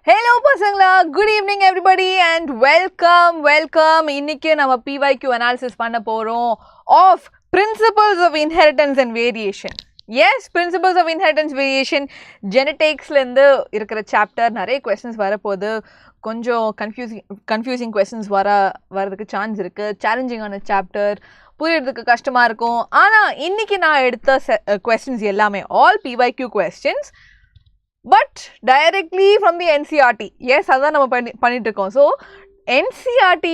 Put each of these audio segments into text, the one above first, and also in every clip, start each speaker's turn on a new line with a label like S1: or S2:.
S1: Hello pasangla, good evening everybody and welcome. இன்னைக்கு நம்ம PYQ analysis பண்ண போறோம் of principles of inheritance and variation. Yes, principles of inheritance variation genetics ல இருந்து இருக்கிற chapter நிறைய questions வரப்போகுது. கொஞ்சம் confusing questions வரதுக்கு சான்ஸ் இருக்கு. challenging ஆன chapter புரியறதுக்கு கஷ்டமா இருக்கும். ஆனா இன்னைக்கு நான் எடுத்த questions எல்லாமே all PYQ questions but directly from the NCERT. Yes, அதான் நம்ம பண்ணிட்டு இருக்கோம். So NCERT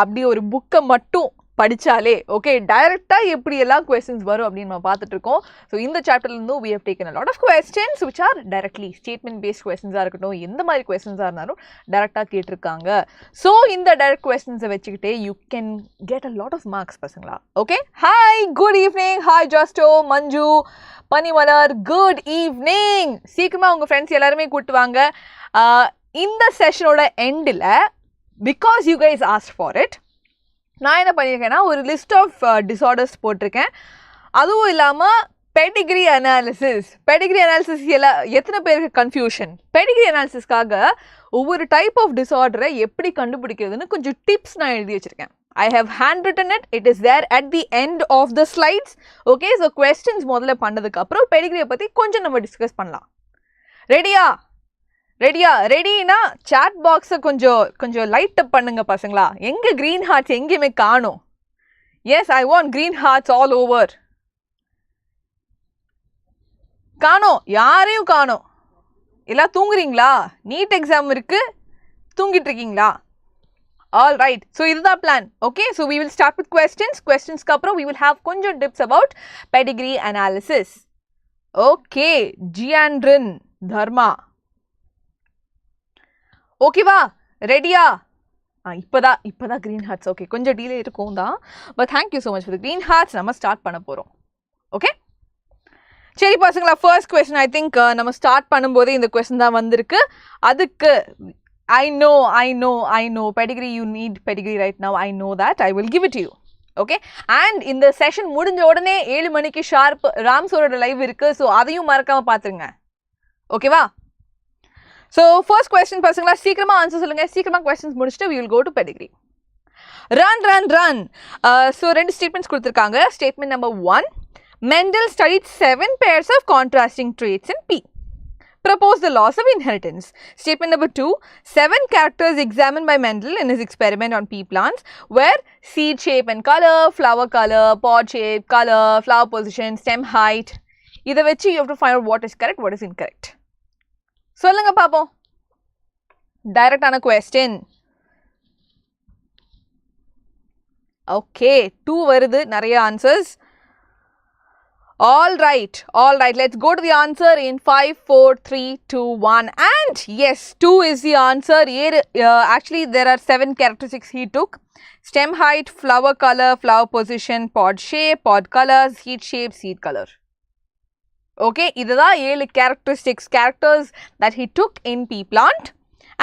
S1: அப்படி ஒரு புக்கை மட்டும் படிச்சாலே ஓகே டைரக்டா எப்படி எல்லாம் questions வரும் அப்படின்னு நம்ம பார்த்துட்டு இருக்கோம். ஸோ இந்த சாப்டர்ல இருந்து we have taken a lot of questions which are directly statement based questions இருக்கட்டும், எந்த மாதிரி questions இருந்தாலும் டைரக்டா கேட்டிருக்காங்க. ஸோ இந்த டைரக்ட் questions வச்சுக்கிட்டே you can get a lot of marks பசங்களா. Okay, hi, good evening, hi Justo, Manju, பனிமலர், good evening. சீக்கிரமா உங்க ஃப்ரெண்ட்ஸ் எல்லாருமே கூட்டு வாங்க. இந்த செஷனோட எண்டில் because you guys asked for it, நான் என்ன பண்ணியிருக்கேன்னா ஒரு லிஸ்ட் ஆஃப் டிஸார்டர்ஸ் போட்டிருக்கேன். அதுவும் இல்லாமல் பெடிகிரி அனாலிசிஸ் எல்லாம் எத்தனை பேருக்கு கன்ஃபியூஷன், பெடிகிரி அனாலிசிஸ்க்காக ஒவ்வொரு டைப் ஆஃப் டிஸார்டரை எப்படி கண்டுபிடிக்கிறதுன்னு கொஞ்சம் டிப்ஸ் நான் எழுதி வச்சுருக்கேன். I have handwritten it. It is there at the end of the slides. Okay, so questions முதல்ல பண்ணதுக்கு அப்புறம் பெடிகிரியை பற்றி கொஞ்சம் நம்ம டிஸ்கஸ் பண்ணலாம். ரெடினா சாட் பாக்ஸை கொஞ்சம் லைட் அப் பண்ணுங்க பசங்களா. எங்க கிரீன் ஹார்ட்ஸ் எங்கேயுமே காணோம். Yes, I want green hearts all over. காணோம், யாரையும் காணோம். எல்லாம் தூங்குறீங்களா? நீட் எக்ஸாம் இருக்கு, தூங்கிட்டு இருக்கீங்களா? All right, so இதுதான் plan. Okay, so we will start with questions க்கு அப்புறம் we will have கொஞ்சம் tips about pedigree analysis. Okay, Giandrin Dharma. ஓகேவா, ரெடியா? இப்போதான் க்ரீன் ஹார்ட்ஸ். ஓகே, கொஞ்சம் டீலே இருக்கும் தான், but thank you so much for the green hearts. நம்ம ஸ்டார்ட் பண்ண போகிறோம். ஓகே, சரி பசங்களா, ஃபர்ஸ்ட் கொஸ்டின் ஐ திங்க் நம்ம ஸ்டார்ட் பண்ணும்போதே இந்த கொஸ்டின் தான் வந்திருக்கு. அதுக்கு I know pedigree, you need pedigree right now. I know that. I will give it to you. Okay, and இந்த செஷன் முடிஞ்ச உடனே 7 மணிக்கு ஷார்ப் ராம்சோரோட லைவ் இருக்கு. ஸோ அதையும் மறக்காம பார்த்துருங்க. ஓகேவா? So first question பசங்களா, சீக்கிரமா ஆன்சர் சொல்லுங்க. சீக்கிரமா questions முடிச்சுட்டு we will go to pedigree. Run. So ரெண்டு ஸ்டேட்மெண்ட்ஸ் கொடுத்துருக்காங்க. Statement number 1, Mendel studied 7 pairs of contrasting traits in P. Proposed the laws of inheritance. Statement number 2, 7 characters examined by Mendel in his experiment on pea plants were seed shape and color, flower color, pod shape, color, flower position, stem height. இதை வச்சு you have to find out what is correct, what is incorrect. சொல்லுங்க பாப்போம். டைரக்டான question. Okay, 2 வருது, நிறைய answers. All right, let's go to the answer in 5, 4, 3, 2, 1. And yes, 2 is the answer. Actually, there are 7 characteristics he took. Stem height, flower color, flower position, pod shape, pod colors, seed shape, seed color. Okay, இதுதான் 7 characters that he took in pea plant.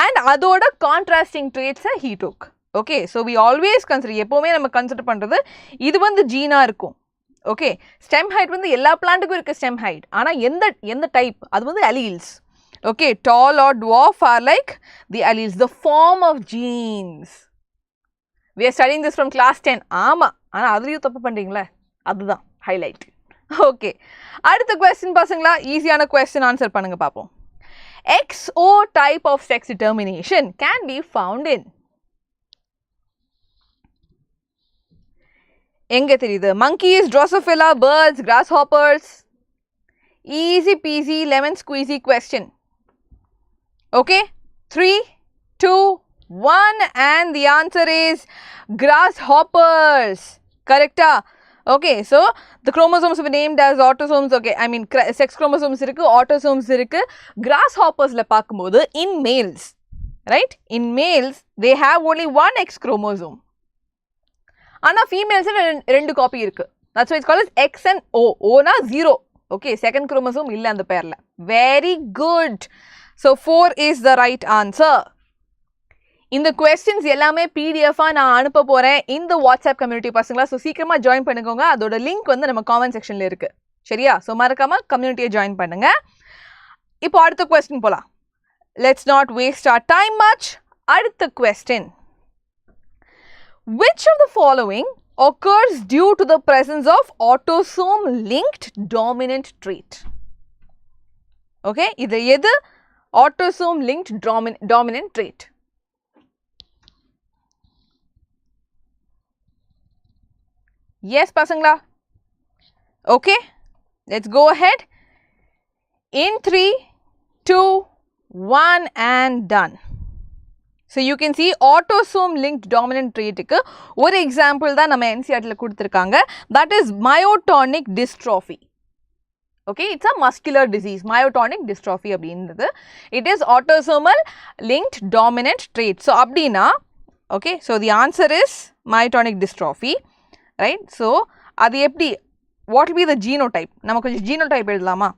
S1: And அதோட contrasting traits he took. Okay, so we always consider, எப்போவுமே நம்ம consider பண்ணுறது இது வந்து ஜீனா இருக்கும். Okay, stem height வந்து எல்லா பிளான்ட்டுக்கும் இருக்குது ஸ்டெம் ஹைட். ஆனால் எந்த டைப் அது வந்து alleles. Okay, tall or dwarf or like the alleles, the form of genes. We are studying this from class 10. ஆமாம், ஆனால் அதுலேயும் தப்பு பண்ணுறீங்களே, அதுதான் ஹைலைட். ஓகே, அடுத்த கொஸ்டின் பசங்களா, ஈஸியான கொஸ்டின் ஆன்சர் பண்ணுங்க பார்ப்போம். XO type of sex determination can be found in. எங்க தெரியுது? monkeys, drosophila, birds, grasshoppers. Easy peasy lemon squeezy question. Okay, 3, 2, 1 and the answer is grasshoppers. Correcta? Okay, so the chromosomes were named as autosomes. Okay, I mean sex chromosomes irukku, autosomes irukku. Grasshoppers la paakumbodhu in males, right? In males they have only one X chromosome. ஆனால் ஃபீமேல்ஸில் 2 copy இருக்கு. That's why it's called X and O. ஓனா 0. Okay, second chromosome இல்லை அந்த பேரில். Very good. So 4 is the right answer. இந்த questions எல்லாமே பிடிஎஃபாக நான் அனுப்ப போகிறேன் இந்த வாட்ஸ்அப் கம்யூனிட்டி பசங்களா. ஸோ சீக்கிரமாக ஜாயின் பண்ணிக்கோங்க. அதோட லிங்க் வந்து நம்ம காமெண்ட் செக்ஷனில் இருக்குது. சரியா? ஸோ மறக்காமல் கம்யூனிட்டியை ஜாயின் பண்ணுங்கள். இப்போ அடுத்த கொஸ்டின் போகலாம். let's not waste our time much. Adutha question. Which of the following occurs due to the presence of autosome linked dominant trait? Okay, this is autosome linked dominant trait. Yes, pasangla. Okay, let's go ahead. In 3, 2, 1 and done. So you can see autosome linked dominant trait ku one example da nama NCERT la kuduthirukanga, that is myotonic dystrophy. Okay, it's a muscular disease, myotonic dystrophy abindrathu. It is autosomal linked dominant trait. So abdina, okay, so the answer is myotonic dystrophy, right? So adu eppadi, what will be the genotype? Nama konjam genotype edulama.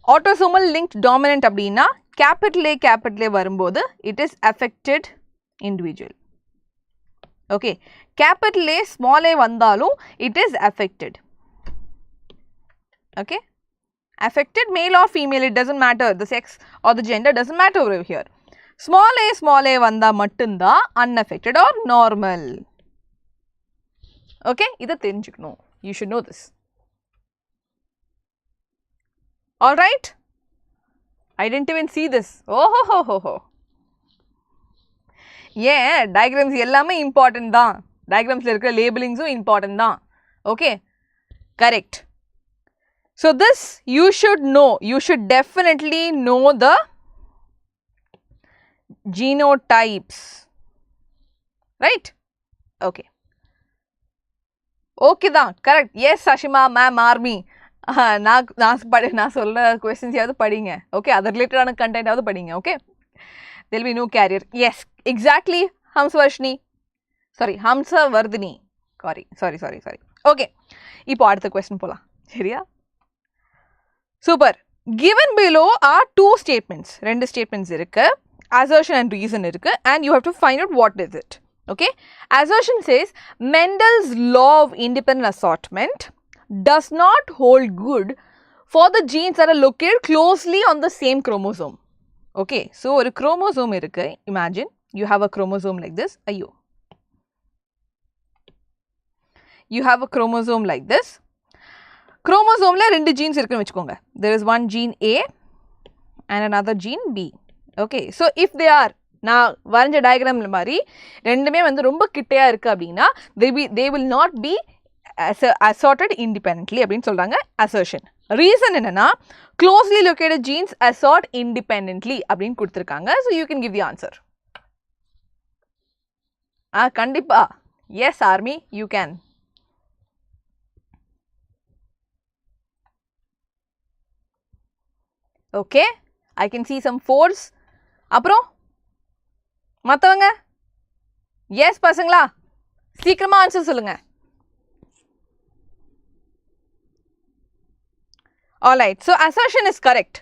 S1: Autosomal linked dominant abdina capital A varumbodhu it is affected individual. Okay, capital A small a vandalum it is affected. Okay, affected male or female, it doesn't matter, the sex or the gender doesn't matter over here. Small a vanda mattunda unaffected or normal. Okay, idha therinjikano, you should know this. Alright, I didn't even see this. Oh ho ho ho. Yeah, diagrams ellame important da. Diagrams la irukra labelings important da. Okay, correct. So this you should know. You should definitely know the genotypes. Right? Okay. Okay da, correct. Yes, Sashima ma'am, army. நான் சொல்ற questions யாவது படிங்க. Okay, other related ஆன content யாவது படிங்க. Okay, there will be no carrier. Yes, exactly. Hamsvarshini, sorry, Hamsavardhini, sorry. Okay, இப்போ அடுத்த question போலாம். சரியா? Super. Given below are two statements. ரெண்டு statements இருக்கு. Assertion and reason இருக்கு, and you have to find out what is it. Okay, assertion says Mendel's law of independent assortment does not hold good for the genes that are located closely on the same chromosome. Okay, so a chromosome irukku, imagine you have a chromosome like this. Ayyo, you have a chromosome like this. Chromosome la rendu genes irukku vechukonga. There is one gene A and another gene B. Okay, so if they are na varanja diagram la mari rendume vandu romba kittaya irukku abdina, they will not be assorted independently அப்படினு சொல்றாங்க assertion. Reason என்னன்னா closely located genes assort independently அப்படினு கொடுத்திருக்காங்க. So you can give the answer. கண்டிப்பா, yes army, you can. Okay, I can see some 4s. அப்புறம் மத்தவங்க yes பசங்களா, சீக்கிரமா ஆன்சர் சொல்லுங்க. Alright, so assertion is correct.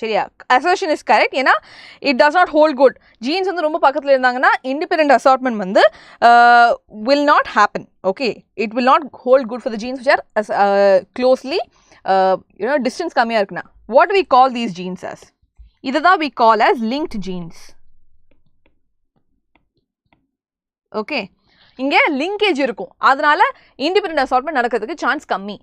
S1: சரியா, assertion is correct. ஏன்னா it does not hold good. Genes வந்து ரொம்ப பக்கத்துல இருந்தாங்கன்னா independent assortment வந்து will not happen. Okay, it will not hold good for the genes which are closely distance கம்மியா இருக்குன்னா. What do we call these genes as? இதுதான் we call as linked genes. Okay, இங்க linkage இருக்கும், அதனால independent assortment நடக்கிறதுக்கு chance கம்மி.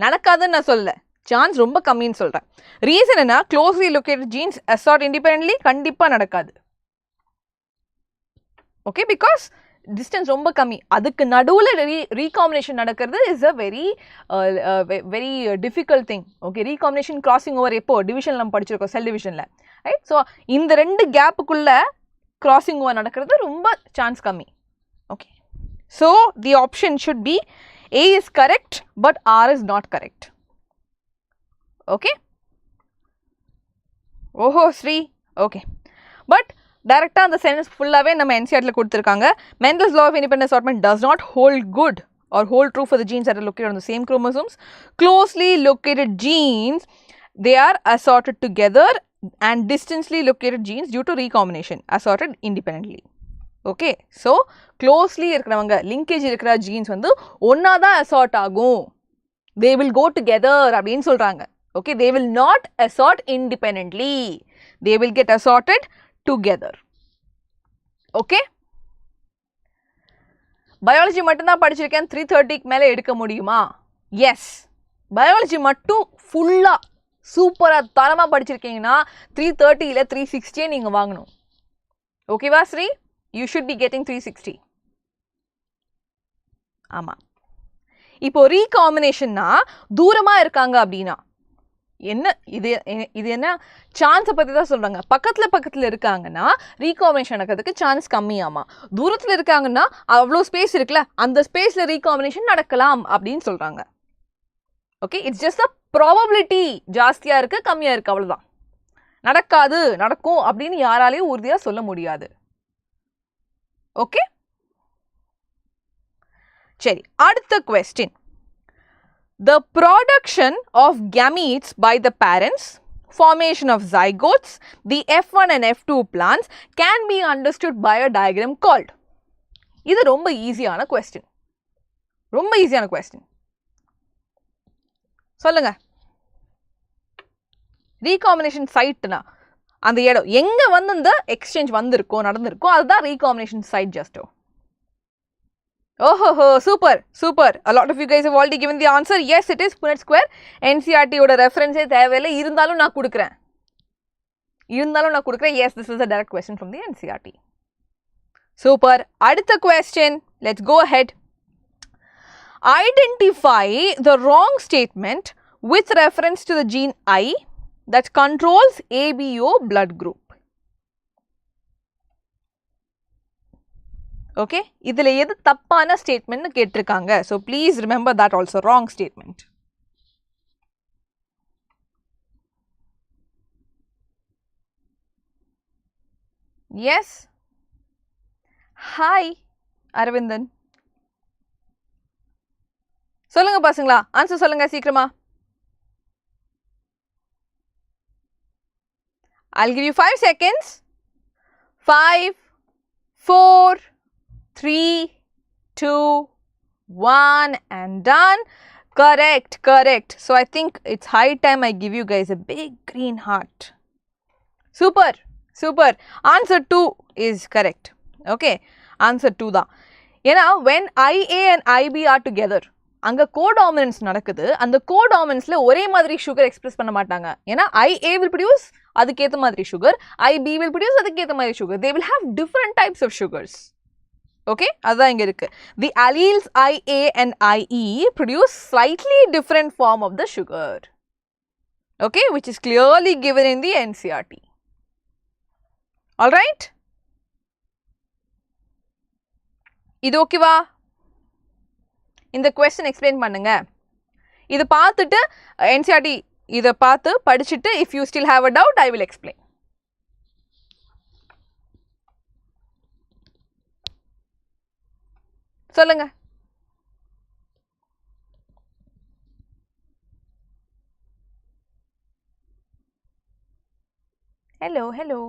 S1: நடக்காதுன்னு நான் சொல்லல, சான்ஸ் ரொம்ப கம்மின்னு சொல்றேன். ரீசன் என்ன, க்ளோஸ்லி லொகேட்டட் ஜீன்ஸ் அசார்ட் இண்டிபெண்டன்ட்லி கண்டிப்பா நடக்காது. ஓகே, பிகாஸ் டிஸ்டன்ஸ் ரொம்ப கம்மி. அதுக்கு நடுவில் ரீகாம்பினேஷன் நடக்கிறது is a very difficult thing. Okay, recombination crossing over எப்போ டிவிஷன் நம்ம படிச்சிருக்கோம், செல் டிவிஷன்ல, ரைட்? ஸோ இந்த ரெண்டு கேப்புக்குள்ள கிராசிங் ஓவர் நடக்கிறது ரொம்ப சான்ஸ் கம்மி. Okay, so the option should be A is correct but R is not correct. Okay. Oh Sri. Okay. But direct on the sentence full away நம்ம NCERT la கொடுத்திருக்காங்க. Mendel's law of independent assortment does not hold good or hold true for the genes that are located on the same chromosomes. Closely located genes, they are assorted together, and distantly located genes due to recombination assorted independently. Okay, so closely இருக்கிறவங்க linkage இருக்கிற genes வந்து ஒன்னா தான் assort ஆகும், they will go together அப்படின்னு சொல்றாங்க. Okay, they will not assort independently, They will get assorted together. Okay? Biology மட்டும்தான் படிச்சிருக்கேன் 330 க்கு மேல எடுக்க முடியுமா? Yes. Biology மட்டும் ஃபுல்லா சூப்பரா தரமா படிச்சிருக்கீங்கன்னா 330 இல்ல 360 நீங்க வாங்கணும். ஓகேவா Sri? You should be getting 360. ஆமா. இப்போ recombinationனா தூரமா இருக்காங்க அப்படினா என்ன இது என்ன சான்ஸ் பத்தி தான் சொல்றாங்க. பக்கத்துல இருக்காங்கன்னா recombination நடக்கிறதுக்கு சான்ஸ் கம்மியாமா. தூரத்துல இருக்காங்கன்னா அவ்ளோ ஸ்பேஸ் இருக்குல அந்த ஸ்பேஸ்ல recombination நடக்கலாம் அப்படினு சொல்றாங்க. Okay, it's just a probability ஜாஸ்தியா இருக்கு கம்மியா இருக்கு அவ்வளவுதான். நடக்காது நடக்கும் அப்படினு யாராலயும் உறுதியா சொல்ல முடியாது. ஓகே, சரி அடுத்த question. The production of gametes by the parents, formation of zygotes, the F1 and F2 plants can be understood by a diagram called. இது ரொம்ப ஈஸியான question. ரொம்ப ஈஸியான question. சொல்லுங்க. recombination siteனா அந்த இடம் எங்க வந்து இந்த எக்ஸ்சேஞ்ச் நடந்திருக்கோ அதுதான் recombination site just. Oh, super. A lot of you guys have already given the answer. Yes, it is Punnett square. NCERT oda reference தேவையில்லை இருந்தாலும் நான் கொடுக்கிறேன். Yes, this is a direct question from the NCERT. Super. அடுத்த question. Let's go ahead. Identify the wrong statement with reference to the gene I that controls ABO blood group. Okay, இதுல எது தப்பான statement கேட்டிருக்காங்க. So please remember that also, wrong statement. Yes. Hi Aravindan. சொல்லுங்க பசங்களா, answer சொல்லுங்க சீக்கிரமா. I'll give you 5 seconds. 5, 4, 3, 2, 1 and done. Correct. So I think it's high time I give you guys a big green heart. Super. Answer 2 is correct. Okay, answer 2 தான். ஏன்னா when IA and IB are together அங்க codominance நடக்குது. அந்த கோடாமினன்ஸ்ல ஒரே மாதிரி sugar express பண்ண மாட்டாங்க. ஏன்னா IA will produce அதுக்கேத்த மாதிரி சுகர், IB will produce அதுக்கேத்த மாதிரி sugar. They will have different types of sugars. Okay, அதான் இங்க இருக்கு. The alleles IA and IE produce slightly different form of the sugar. Okay, which is clearly given in the NCERT. Alright? இது ஓகேவா? இந்த question explain பண்ணுங்க. இது பார்த்துட்டு NCERT இத பார்த்து படிச்சிட்டு if you still have a doubt I will explain. சொல்லுங்க. hello.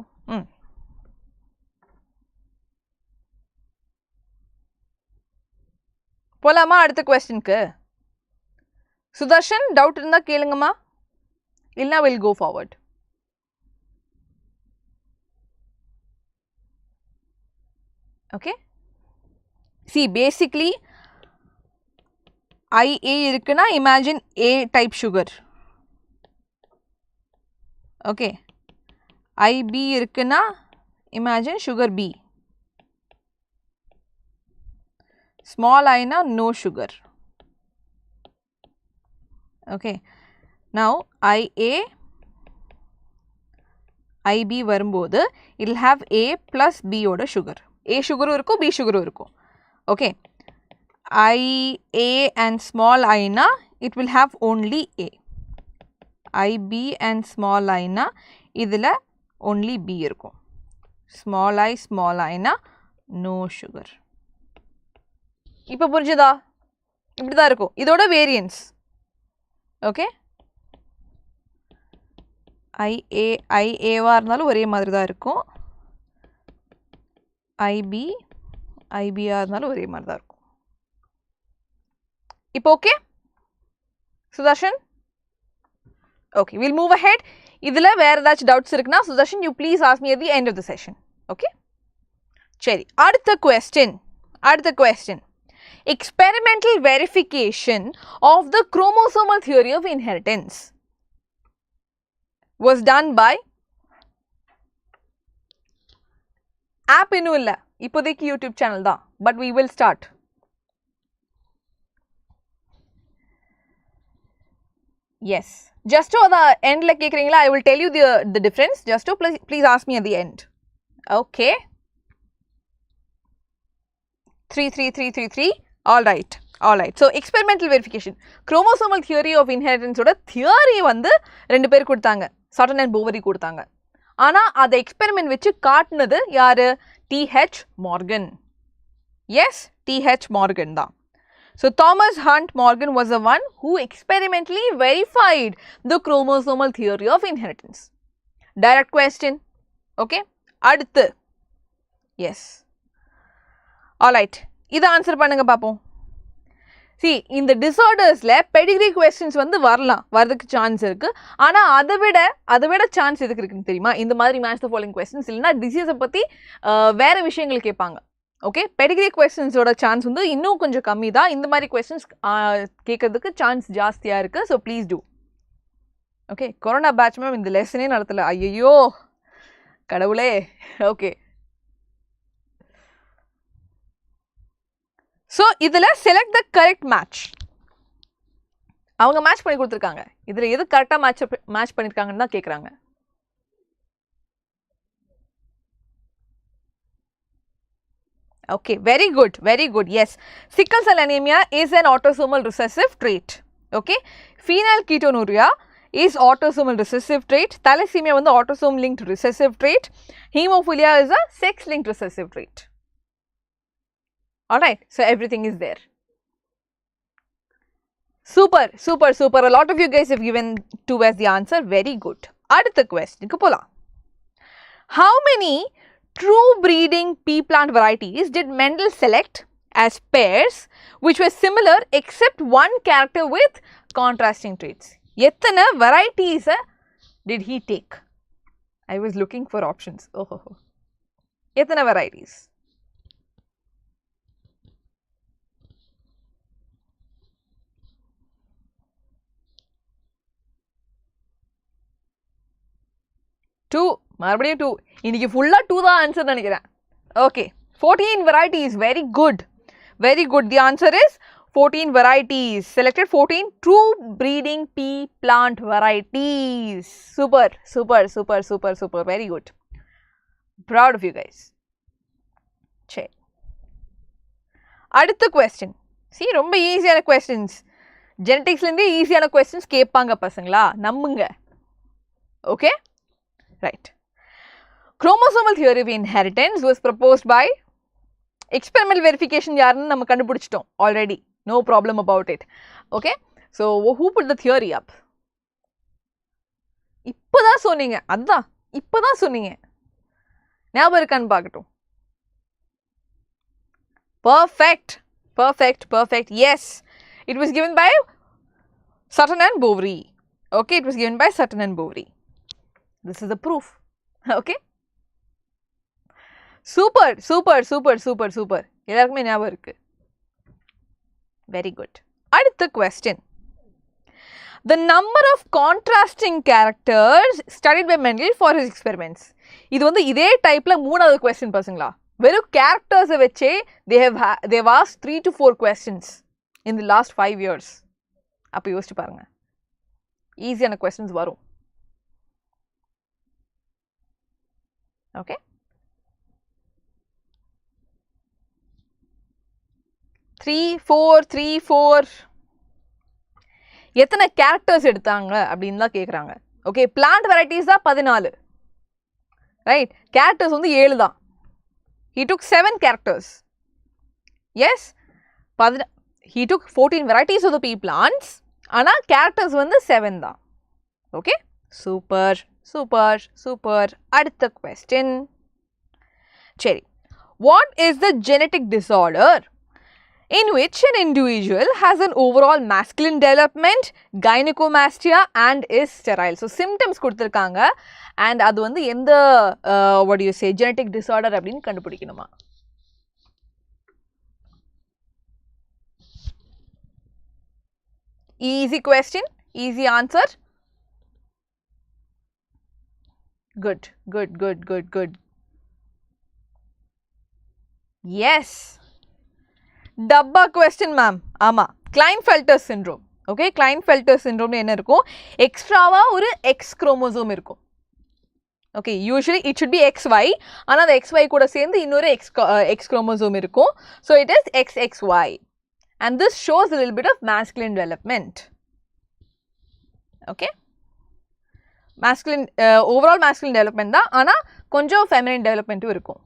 S1: போலாமா அடுத்த क्वेश्चनக்கு? சுதர்ஷன் டவுட் இருந்தா கேளுங்கம்மா. இல்லனா we'll go forward. Okay? See, basically IA இருக்குன்னா imagine A type sugar. Okay. IB இருக்குன்னா imagine sugar B. Small I na no sugar. Okay. Now IA IB வரும்போது it will have A plus B ஓட sugar. A sugar இருக்கும் B sugar இருக்கும். Okay. IA and small I na it will have only A. IB and small I na இதுல only B இருக்கும். Small I na no sugar. இப்போ புரிஞ்சுதா? இப்படிதான் இருக்கும். இதோட வேரியன்ஸ். ஓகே, IA இருந்தாலும் ஒரே மாதிரி தான் இருக்கும். IB இருந்தாலும் ஒரே மாதிரி தான் இருக்கும். இப்போ okay Sudarshan? Okay, we'll move ahead. இதுல வேற ஏதாச்சும் டவுட்ஸ் இருக்குன்னா Sudarshan, you please ask me at the end of the session. Okay? சரி, அடுத்த question. Experimental verification of the chromosomal theory of inheritance was done by app இன்னும் இல்ல, இப்போதைக்கு YouTube channel தான், but we will start. Yes, just to the end la kekringla, I will tell you the difference. Just to please ask me at the end. Okay, 3 all right. So experimental verification, chromosomal theory of inheritance oda theory வந்து ரெண்டு பேர் கொடுத்தாங்க, Sutton and Boveri கொடுத்தாங்க. ஆனா அத experiment வச்சு காட்டுனது யாரு? TH Morgan. Yes, TH Morgan தான். So Thomas Hunt Morgan was the one who experimentally verified the chromosomal theory of inheritance. Direct question. Okay, அடுத்து. Yes, alright, இத ஆன்சர் பண்ணுங்க பாப்போம். See, இந்த டிசார்டர்ஸ்ல பெடிகிரி questions வந்து வரதுக்கு சான்ஸ் இருக்கு. ஆனா அதை விட சான்ஸ் எதுக்கு இருக்குன்னு தெரியுமா? இந்த மாதிரி match the following questions இல்லனா டிசீஸை பத்தி வேற விஷயங்கள் கேட்பாங்க. ஓகே, பெடிகிரி questions ஓட சான்ஸ் வந்து இன்னும் கொஞ்சம் கம்மி தான். இந்த மாதிரி questions கேட்கறதுக்கு சான்ஸ் ஜாஸ்தியா இருக்கு. So please do. Okay, corona batch ma'am இந்த லெசனே நடத்தல, ஐயோ கடவுளே. ஓகே, so இதுல select the correct match. அவங்க மேட்ச் பண்ணி கொடுத்திருக்காங்க, இதுல எது கரெக்ட்டா மேட்ச் பண்ணிருக்காங்கன்னு தான் கேக்குறாங்க. Okay, very good. Yes, sickle cell anemia is an autosomal recessive trait. Okay, phenylketonuria is autosomal recessive trait. Thalassemia வந்து autosome linked recessive trait. Hemophilia is a sex linked recessive trait. Alright, so everything is there. Super. A lot of you guys have given 2 as the answer. Very good. Adutha question ku pola. How many true breeding pea plant varieties did Mendel select as pairs which were similar except one character with contrasting traits? எத்தனை varieties did he take? I was looking for options. எத்தனை varieties? மறுபடியும் 2. இன்னைக்கு ஃபுல்லா 2 தான் answer நினைக்கிறேன். Okay, 14 varieties. Very good. The answer is 14 varieties. Selected 14 true breeding pea plant varieties. Super. Very good. Proud of you guys. சரி, அடுத்த question. See, ரொம்ப ஈஸியான questions. ஜெனடிக்ஸ்ல இருந்து ஈஸியான questions கேட்பாங்க பசங்களா, நம்புங்க. Okay, right. Chromosomal theory of inheritance was proposed by experimental verification. யாருன்னு நம்ம கண்டுபிடிச்சிட்டோம் already, no problem about it. Okay, so who put the theory up? இப்பதான் சொன்னீங்க, அதான் இப்பதான் சொன்னீங்க, ஞாபகம் இருக்கான்னு பார்க்கட்டும். Perfect. Yes, it was given by Sutton and Boveri. Okay, it was given by Sutton and Boveri. This is the proof. Okay, super. எல்லாருக்குமே ஞாபகம் இருக்கு. Very good. அடுத்த question. The number of contrasting characters studied by Mendel for his experiments. இது வந்து இதே டைப்ல மூணாவது question பசங்களா. வெறும் characters வச்சே they have asked 3 to 4 questions in the last 5 years. அப்ப யோசிச்சு பாருங்க, ஈஸியான questions வரும். Okay, 3 4 எத்தனை கேரக்டர்ஸ் எடுத்தாங்க அப்படின்னு தான் கேட்குறாங்க. ஓகே, பிளான்ட் வெரைட்டிஸ் தான் 14, ரைட்? கேரக்டர்ஸ் வந்து 7 தான். He took 7 characters. Yes, he took 14 varieties of the pea plants. ஆனால் கேரக்டர்ஸ் வந்து 7 தான். Okay, super. அடுத்த question. சரி, what is the genetic disorder in which an individual has an overall masculine development, gynecomastia and is sterile. So symptoms kuduthirukanga and adu vandu endha what do you say genetic disorder appdin kandupidikanuma. Easy question, easy answer. Good, good, good, good, good. Yes. Dabba question ma'am. Ama. Klinefelter syndrome. Okay, Klinefelter syndrome enna irukum? Extra-va oru X chromosome irukum. Okay, usually it should be XY. Ana the XY kuda sendu innoru X chromosome irukum. So it is XXY. And this shows a little bit of masculine development. Okay. Masculine, overall masculine development da, ana konjam feminine development irukum.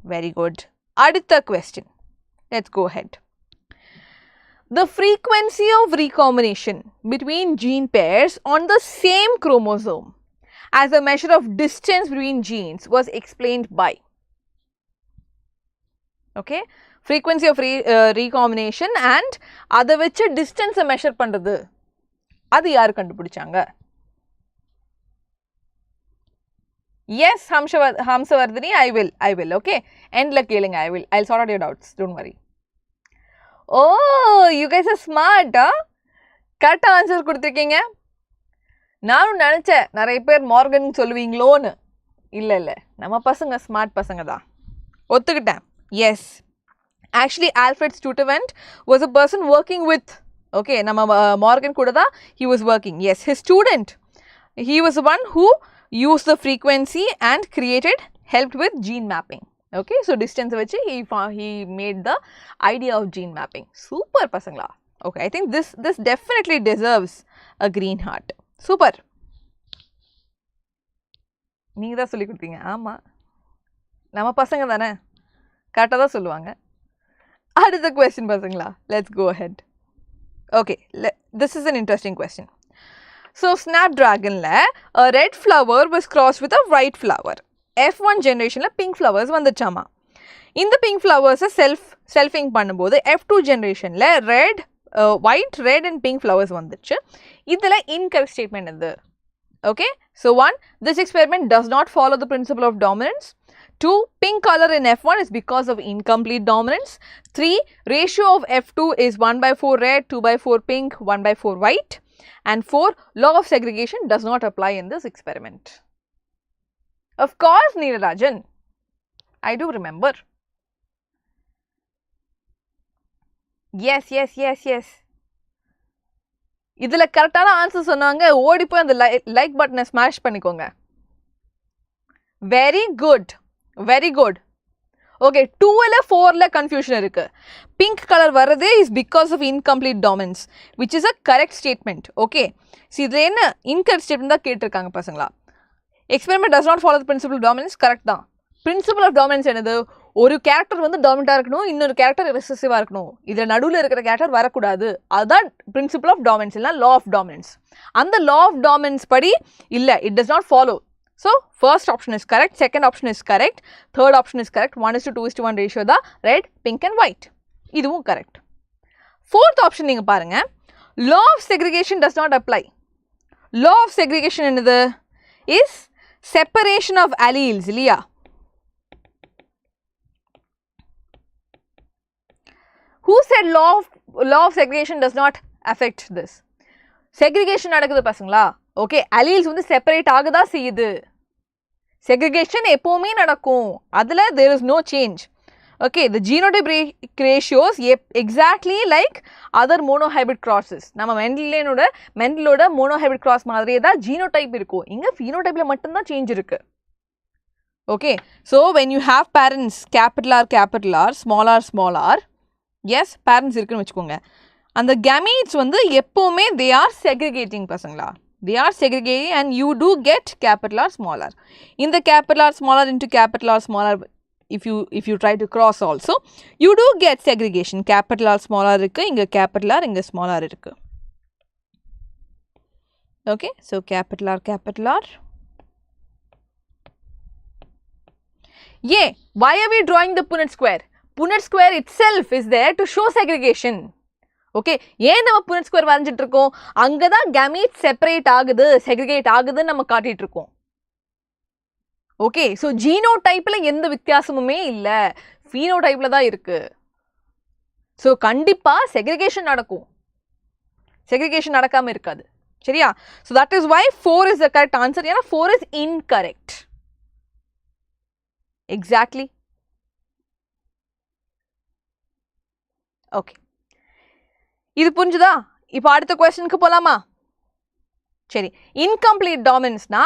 S1: Very good. Aditha question. Let's go ahead. The frequency of recombination between gene pairs on the same chromosome as a measure of distance between genes was explained by. Okay. Frequency of recombination and adha vecha distance measure pandrathu. Adu yaar kandupidichanga? Yes, Hamsavardhini, I will, okay. End la kelinga, I'll sort out your doubts, don't worry. Oh, you guys are smart, huh? Correct answer kuduthirkeenga. Nanu nenicha nariya per Morgan solluveengaloonu. Illa, nama pasanga smart pasanga da. Otthukitten. Yes. Actually, Alfred Studevant was a person working with, okay, nama Morgan kuda da he was working. Yes, his student. He was the one who used the frequency and helped with gene mapping. Okay, so distance vachi he made the idea of gene mapping. Super pasangla. Okay, I think this definitely deserves a green heart. Super. Neenga da solli kuduthinga. Ama. Nama pasanga thana. Correct da solluvaanga. Adutha question pasangla. Let's go ahead. Okay, this is an interesting question. So, Snapdragon la a red flower was crossed with a white flower. F1 generation la pink flowers vanduchama. In the pink flowers selfing பண்ணும்போது F2 generation la white, red and pink flowers vanduchu. Idhula incorrect statement endu. Okay, so 1, this experiment does not follow the principle of dominance. 2, pink color in F1 is because of incomplete dominance. 3, ratio of F2 is 1/4 red, 2/4 pink, 1/4 white. And 4, law of segregation does not apply in this experiment. Of course, Neelarajan. I do remember. Yes. Idhula correctana answer sonnanga odi poi and like button smash pannikonga. Very good. Very good. Okay, 2 la 4 la confusion irukku. Pink color varade is because of incomplete dominance, which is a correct statement. Okay, see idhula enna incorrect statement da ketirukanga pasangala. Experiment does not follow the principle of dominance. Correct da. Principle of dominance enadhu oru character vandu dominant ah irukanum, innoru character recessive ah irukanum. Idhula nadula irukra character varakudadu. Adha principle of dominance illa law of dominance. And the law of dominance padi illa, it does not follow. So, first option is correct, second option is correct, third option is correct, 1:2:1 ratio da red, pink and white. Idhuvum correct. Fourth option neenga parunga, law of segregation does not apply. Law of segregation enadhu is separation of alleles, illiya. Who said law of segregation does not affect this? Segregation nadakudhu pasangala. Okay, alleles வந்து separate ஆகுதா செய்யுது. Segregation எப்பவுமே நடக்கும். அதுல there is no change. Okay, the genotype ratios exactly like other monohybrid crosses. நம்ம மெண்டலோட monohybrid cross மாதிரியே தான் genotype இருக்கும். இங்க phenotypeல மட்டும் தான் change இருக்கு. Okay, so when you have parents capital R, small r, yes, parents இருக்குன்னு வெச்சுக்கோங்க. அந்த gametes வந்து எப்பவுமே they are segregating பசங்களா. They are segregating and you do get capital R, small r. In the capital R, small r into capital R, small r, if you try to cross also, you do get segregation. Capital R, small r irukku, inga capital R, inga small r irukku. Okay, so capital R. Yeah, why are we drawing the Punnett square? Punnett square itself is there to show segregation. Okay, ஏன் நம்ம Punnett square வரைஞ்சிட்டு இருக்கோம்? அங்கதான் gametes separate ஆகுது, segregate ஆகுதுன்னு நம்ம காட்டிட்டு இருக்கோம். Okay, so genotypeல எந்த வித்தியாசமுமே இல்ல, phenotypeல தான் இருக்கு. So கண்டிப்பா segregation நடக்கும். Segregation நடக்காம இருக்காது. சரியா? So that is why 4 is the correct answer. ஏன்னா 4 is incorrect. Exactly. Okay. இது புரிஞ்சுதா? இப்போ அடுத்த क्वेश्चनக்கு போலாமா? சரி, incomplete dominanceனா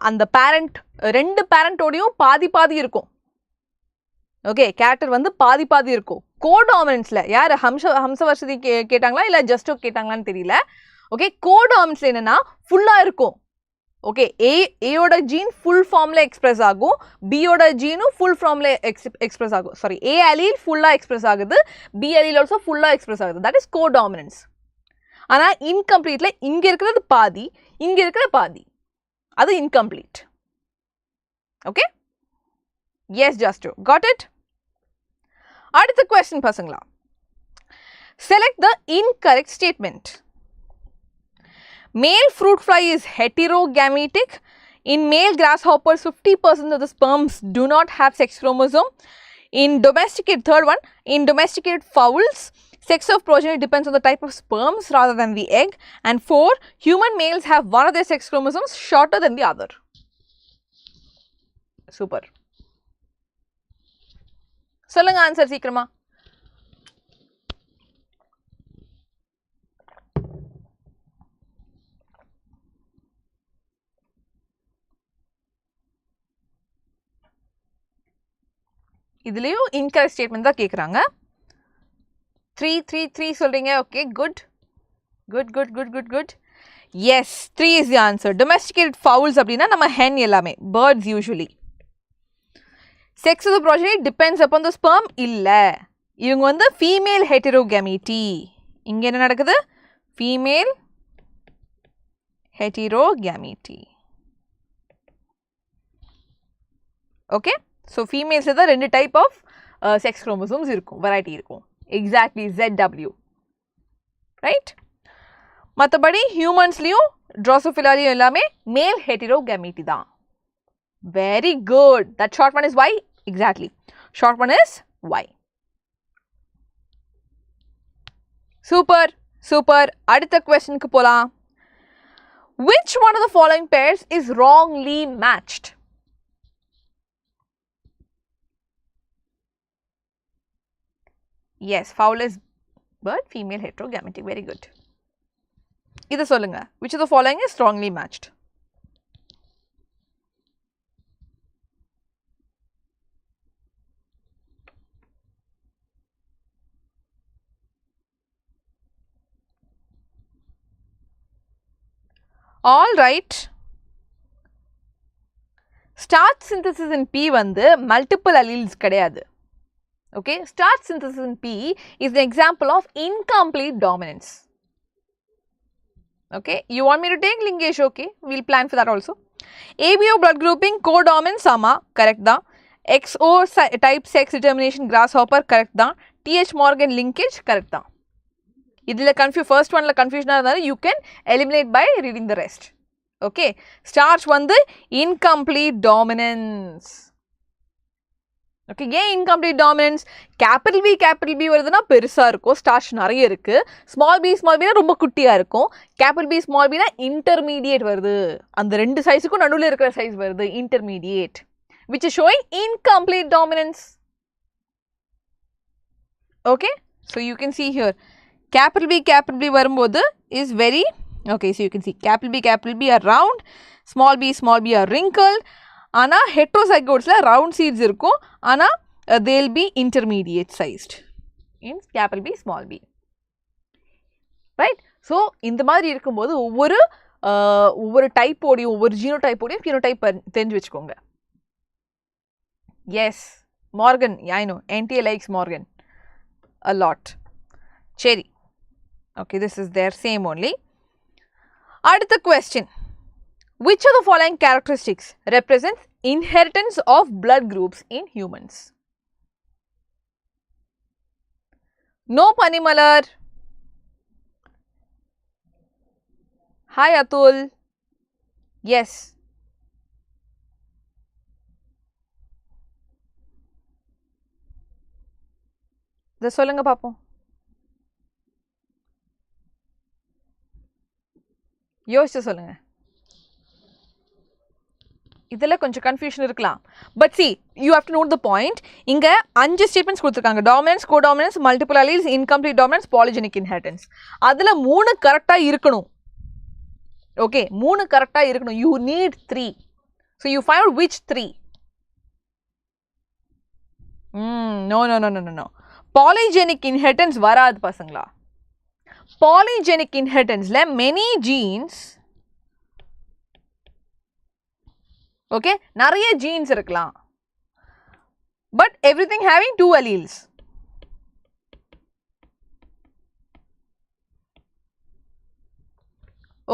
S1: அந்த parent ரெண்டு parentோடையும் பாதி பாதி இருக்கும். ஓகே, கேரக்டர் வந்து பாதி பாதி இருக்கும். கோடாமினன்ஸ்ல யார் ஹம்சவர்ஷதி கேட்டாங்களா இல்ல ஜஸ்டோ கேட்டாங்களான்னு தெரியல. ஓகே, கோடாமினன்ஸ்ல என்னன்னா ஃபுல்லா இருக்கும். ஓகே, ஏயோட ஜீன் ஃபுல் ஃபார்ம்ல எக்ஸ்பிரஸ் ஆகும், பியோட ஜீனும் ஃபுல் ஃபார்ம்ல எக்ஸ்பிரஸ் ஆகும். சாரி, ஏ அலீல் ஃபுல்லா எக்ஸ்பிரஸ் ஆகுது, பி அலீல் ஆல்சோ ஃபுல்லா எக்ஸ்பிரஸ் ஆகுது. That is codominance. ஆனா இன்கம்ப்ளீட்ல இங்க இருக்கிறது பாதி, இங்க இருக்கிற பாதி, அது இன்கம்ப்ளீட். ஓகே, எஸ் ஜஸ்டோ, காட் இட். அடுத்த क्वेश्चन பசங்களா, select the incorrect statement. Male fruit fly is heterogametic. In male grasshoppers, 50% of the sperms do not have sex chromosome. In domesticated, third one, in domesticated fowls, sex of progeny depends on the type of sperms rather than the egg. And 4, human males have one of their sex chromosomes shorter than the other. Super. சொல்லுங்க answer சீக்கிரமா. இதுலயும் incorrect statement தான் கேக்குறாங்க. 3 சொல்றீங்க. Okay, good. Yes, 3 is the answer. Domesticated fowls அப்படின்னா நம்ம hen எல்லாமே, birds usually. Sex of the progeny depends upon the sperm இல்ல, இவங்க வந்து ஃபீமேல் ஹெட்டரோகேமிட்டி. இங்க என்ன நடக்குது? Female heterogamety. Okay, so females la rendu type of sex chromosomes irukum, variety irukum. Exactly, ZW, right? matabadi humans liyo drosophila liyo ellame male heterogamety da. Very good. That short one is Y. Exactly, short one is Y. Super. adutha question ku polam. Which one of the following pairs is wrongly matched? Yes, fowl is bird, female heterogametic. Very good. இத சொல்லுங்க. Which of the following is strongly matched? All right. Starch synthesis in P வந்து multiple alleles கிடையாது. Okay, starch synthesis in P is an example of incomplete dominance. Okay, you want me to take linkage? Okay, we'll plan for that also. ABO blood grouping codominance sama, correct da. XO type sex determination grasshopper, correct da. TH Morgan linkage, correct da. idhila first one la confusion irundha, you can eliminate by reading the rest. Okay, starch vandu incomplete dominance. Okay, ஏன் incomplete dominance? capital B வருதுன்னா பெருசா இருக்கும், starch நிறைய இருக்கு. small b ரொம்ப குட்டியா இருக்கும். capital B small b னா intermediate வருது, அந்த ரெண்டு சைஸுக்கும் நடுவுல இருக்கிற சைஸ் வருது, intermediate, which is showing incomplete dominance. Okay, so you can see here capital B வரும்போது is very, okay, so you can see capital B are round, small b are wrinkled. ஆனா heterozygotes round seeds இருக்கும், ஆனா they will be intermediate sized in capital B small b, right? So இந்த மாதிரி இருக்கும்போது ஒவ்வொரு type ஓடியும் ஒவ்வொரு genotype ஓடியும் phenotype தெரிஞ்சு வச்சுக்கோங்க. Yes, Morgan, yeah, I know, NTA likes Morgan a lot. சரி, okay, this is their same only. அடுத்த question. Which of the following characteristics represents inheritance of blood groups in humans? No Panimalar. Hi Atul. Yes. இத சொல்லுங்க பாப்போம். யோசிச்சு சொல்லுங்க. இதெல்லாம் கொஞ்சம் confusion இருக்கலாம். But see, you have to note the point. இங்க 5 ஸ்டேட்மெண்ட்ஸ் கொடுத்திருக்காங்க. Dominance, codominance, multiple alleles, incomplete dominance, polygenic inheritance. அதுல 3 கரெக்ட்டா இருக்கணும். ஓகே, 3 கரெக்ட்டா இருக்கணும். You need 3. So you find out which 3. No. Polygenic inheritance வராது பசங்களா. Polygenic inheritanceல many genes, okay, நிறைய genes இருக்கலாம். But everything having 2 alleles.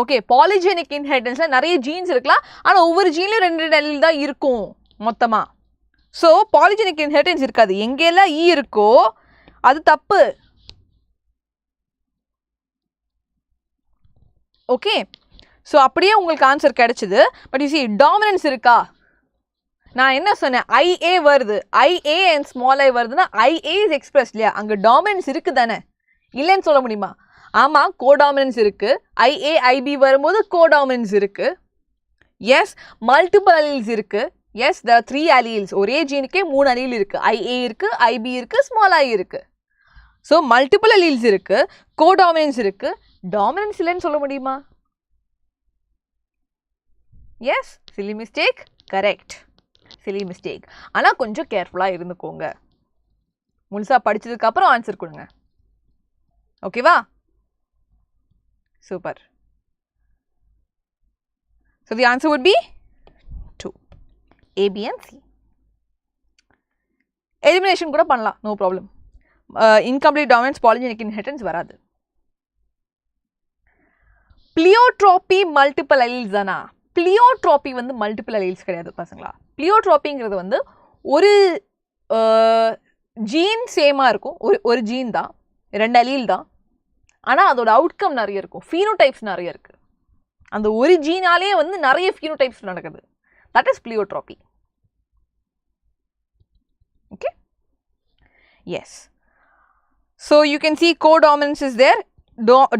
S1: Okay, polygenic inheritanceல நிறைய genes இருக்கலாம். ஆனா ஒவ்வொரு geneலயும் 2 allele தான் இருக்கும் மொத்தமா. So polygenic inheritance இருக்காது. எங்கெல்லாம் E இருக்கோ அது தப்பு. ஓகே, ஸோ அப்படியே உங்களுக்கு ஆன்சர் கிடைச்சது. பட் யூ சி டாமினன்ஸ் இருக்கா? நான் என்ன சொன்னேன், IA வருது, IA அண்ட் ஸ்மால் ஐ வருதுன்னா IA இஸ் எக்ஸ்பிரஸ் இல்லையா? அங்கே டாமினன்ஸ் இருக்கு தானே, இல்லைன்னு சொல்ல முடியுமா? ஆமாம், கோடாமினன்ஸ் இருக்கு. IA IB வரும்போது கோடாமினன்ஸ் இருக்கு. எஸ், மல்டிபிள் அலீல்ஸ் இருக்கு. Yes, there are 3 alleles. ஒரே ஜீனுக்கே 3 அலீல் இருக்கு. IA இருக்கு, IB இருக்கு, ஸ்மால் ஐ இருக்கு. ஸோ மல்டிபிள் அலீல்ஸ் இருக்கு, கோடாமினன்ஸ் இருக்கு. டாமினன்ஸ் இல்லைன்னு சொல்ல முடியுமா? Yes, silly mistake, correct, silly mistake. ஆனால் கொஞ்சம் கேர்ஃபுல்லாக இருந்துக்கோங்க. முழுசாக படித்ததுக்கு அப்புறம் ஆன்சர் கொடுங்க. ஓகேவா? Super. So the answer would be 2, A, B and C. Elimination கூட பண்ணலாம், no problem. Incomplete dominance, polygenic inheritance வராது. பிளியோட்ரோபி மல்டிபிள் அலீல்ஸ் தானா? பிளியோட்ரோபி வந்து மல்டிபிள் அலீல்ஸ் கிடையாது பசங்களா. பிளியோட்ரோபிங்கிறது வந்து ஒரு ஜீன் சேமாக இருக்கும், ஒரு ஜீன் தான், 2 அலீல் தான். ஆனால் அதோட அவுட்கம் நிறைய இருக்கும், ஃபீனோடைப்ஸ் நிறைய இருக்குது. அந்த ஒரு ஜீனாலே வந்து நிறைய ஃபீனோடைப்ஸ் நடக்குது. That is pleiotropy. Okay, yes. So you can see codominance is there.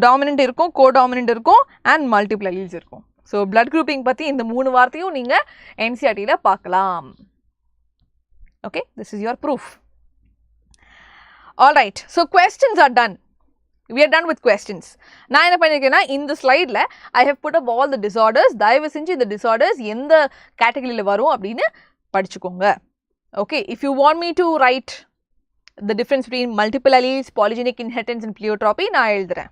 S1: Dominant இருக்கும், கோடாமினன்ட் இருக்கும் அண்ட் மல்டிபிள் அலீல்ஸ் இருக்கும். ஸோ பிளட் குரூப்பிங் பற்றி இந்த 3 வார்த்தையும் நீங்கள் என்சிஆர்டியில் பார்க்கலாம். Okay, this is your proof. All right, so questions are done. We are done with questions. நான் என்ன பண்ணியிருக்கேன்னா, இந்த ஸ்லைடில் I have put up all the disorders. தயவு செஞ்சு இந்த டிசார்டர்ஸ் எந்த கேட்டகரியில் வரும் அப்படின்னு படிச்சுக்கோங்க. Okay, if you want me to write the difference between multiple alleles, polygenic inheritance and pleiotropy நான் எழுதுறேன்.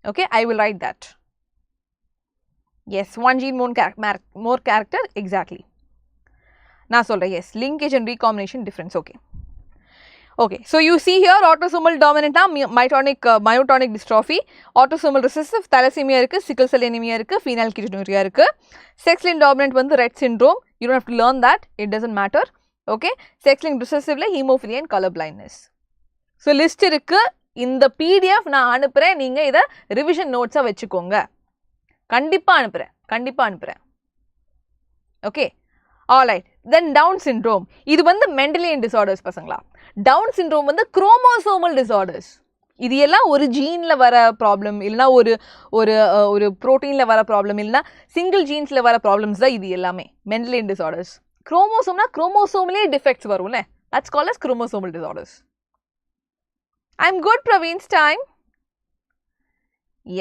S1: Okay, I will write that. Yes, one gene more character, exactly. நான் சொல்றேன், yes, linkage and recombination difference. Okay, so you see here autosomal dominant myotonic dystrophy, autosomal recessive thalassemia இருக்கு, sickle cell anemia இருக்கு, phenylketonuria இருக்கு. Sex-linked dominant வந்து Rett syndrome. You don't have to learn that, it doesn't matter. Okay, sex linked ரிசெசிவ்ல haemophilia and colour blindness. So list இருக்கு, இந்த PDF நான் அனுப்புகிறேன், நீங்கள் இதை ரிவிஷன் நோட்ஸாக வச்சுக்கோங்க. கண்டிப்பாக அனுப்புகிறேன். Okay, alright. Then Down syndrome, இது வந்து மெண்டலியன் டிசார்டர்ஸ் பசங்களா. டவுன் சிண்ட்ரோம் வந்து குரோமோசோமல் டிசார்டர்ஸ். இது எல்லாம் ஒரு ஜீனில் வர ப்ராப்ளம், இல்லைனா ஒரு ப்ரோட்டீனில் வர ப்ராப்ளம், இல்லைனா சிங்கிள் ஜீன்ஸில் வர ப்ராப்ளம்ஸ் தான் இது எல்லாமே மெண்டலியன் டிசார்டர்ஸ். குரோமோசோம்னா குரோமோசோம்லேயே டிஃபெக்ட்ஸ் வரும்ல, that's called as chromosomal disorders. I'm good Praveen's time.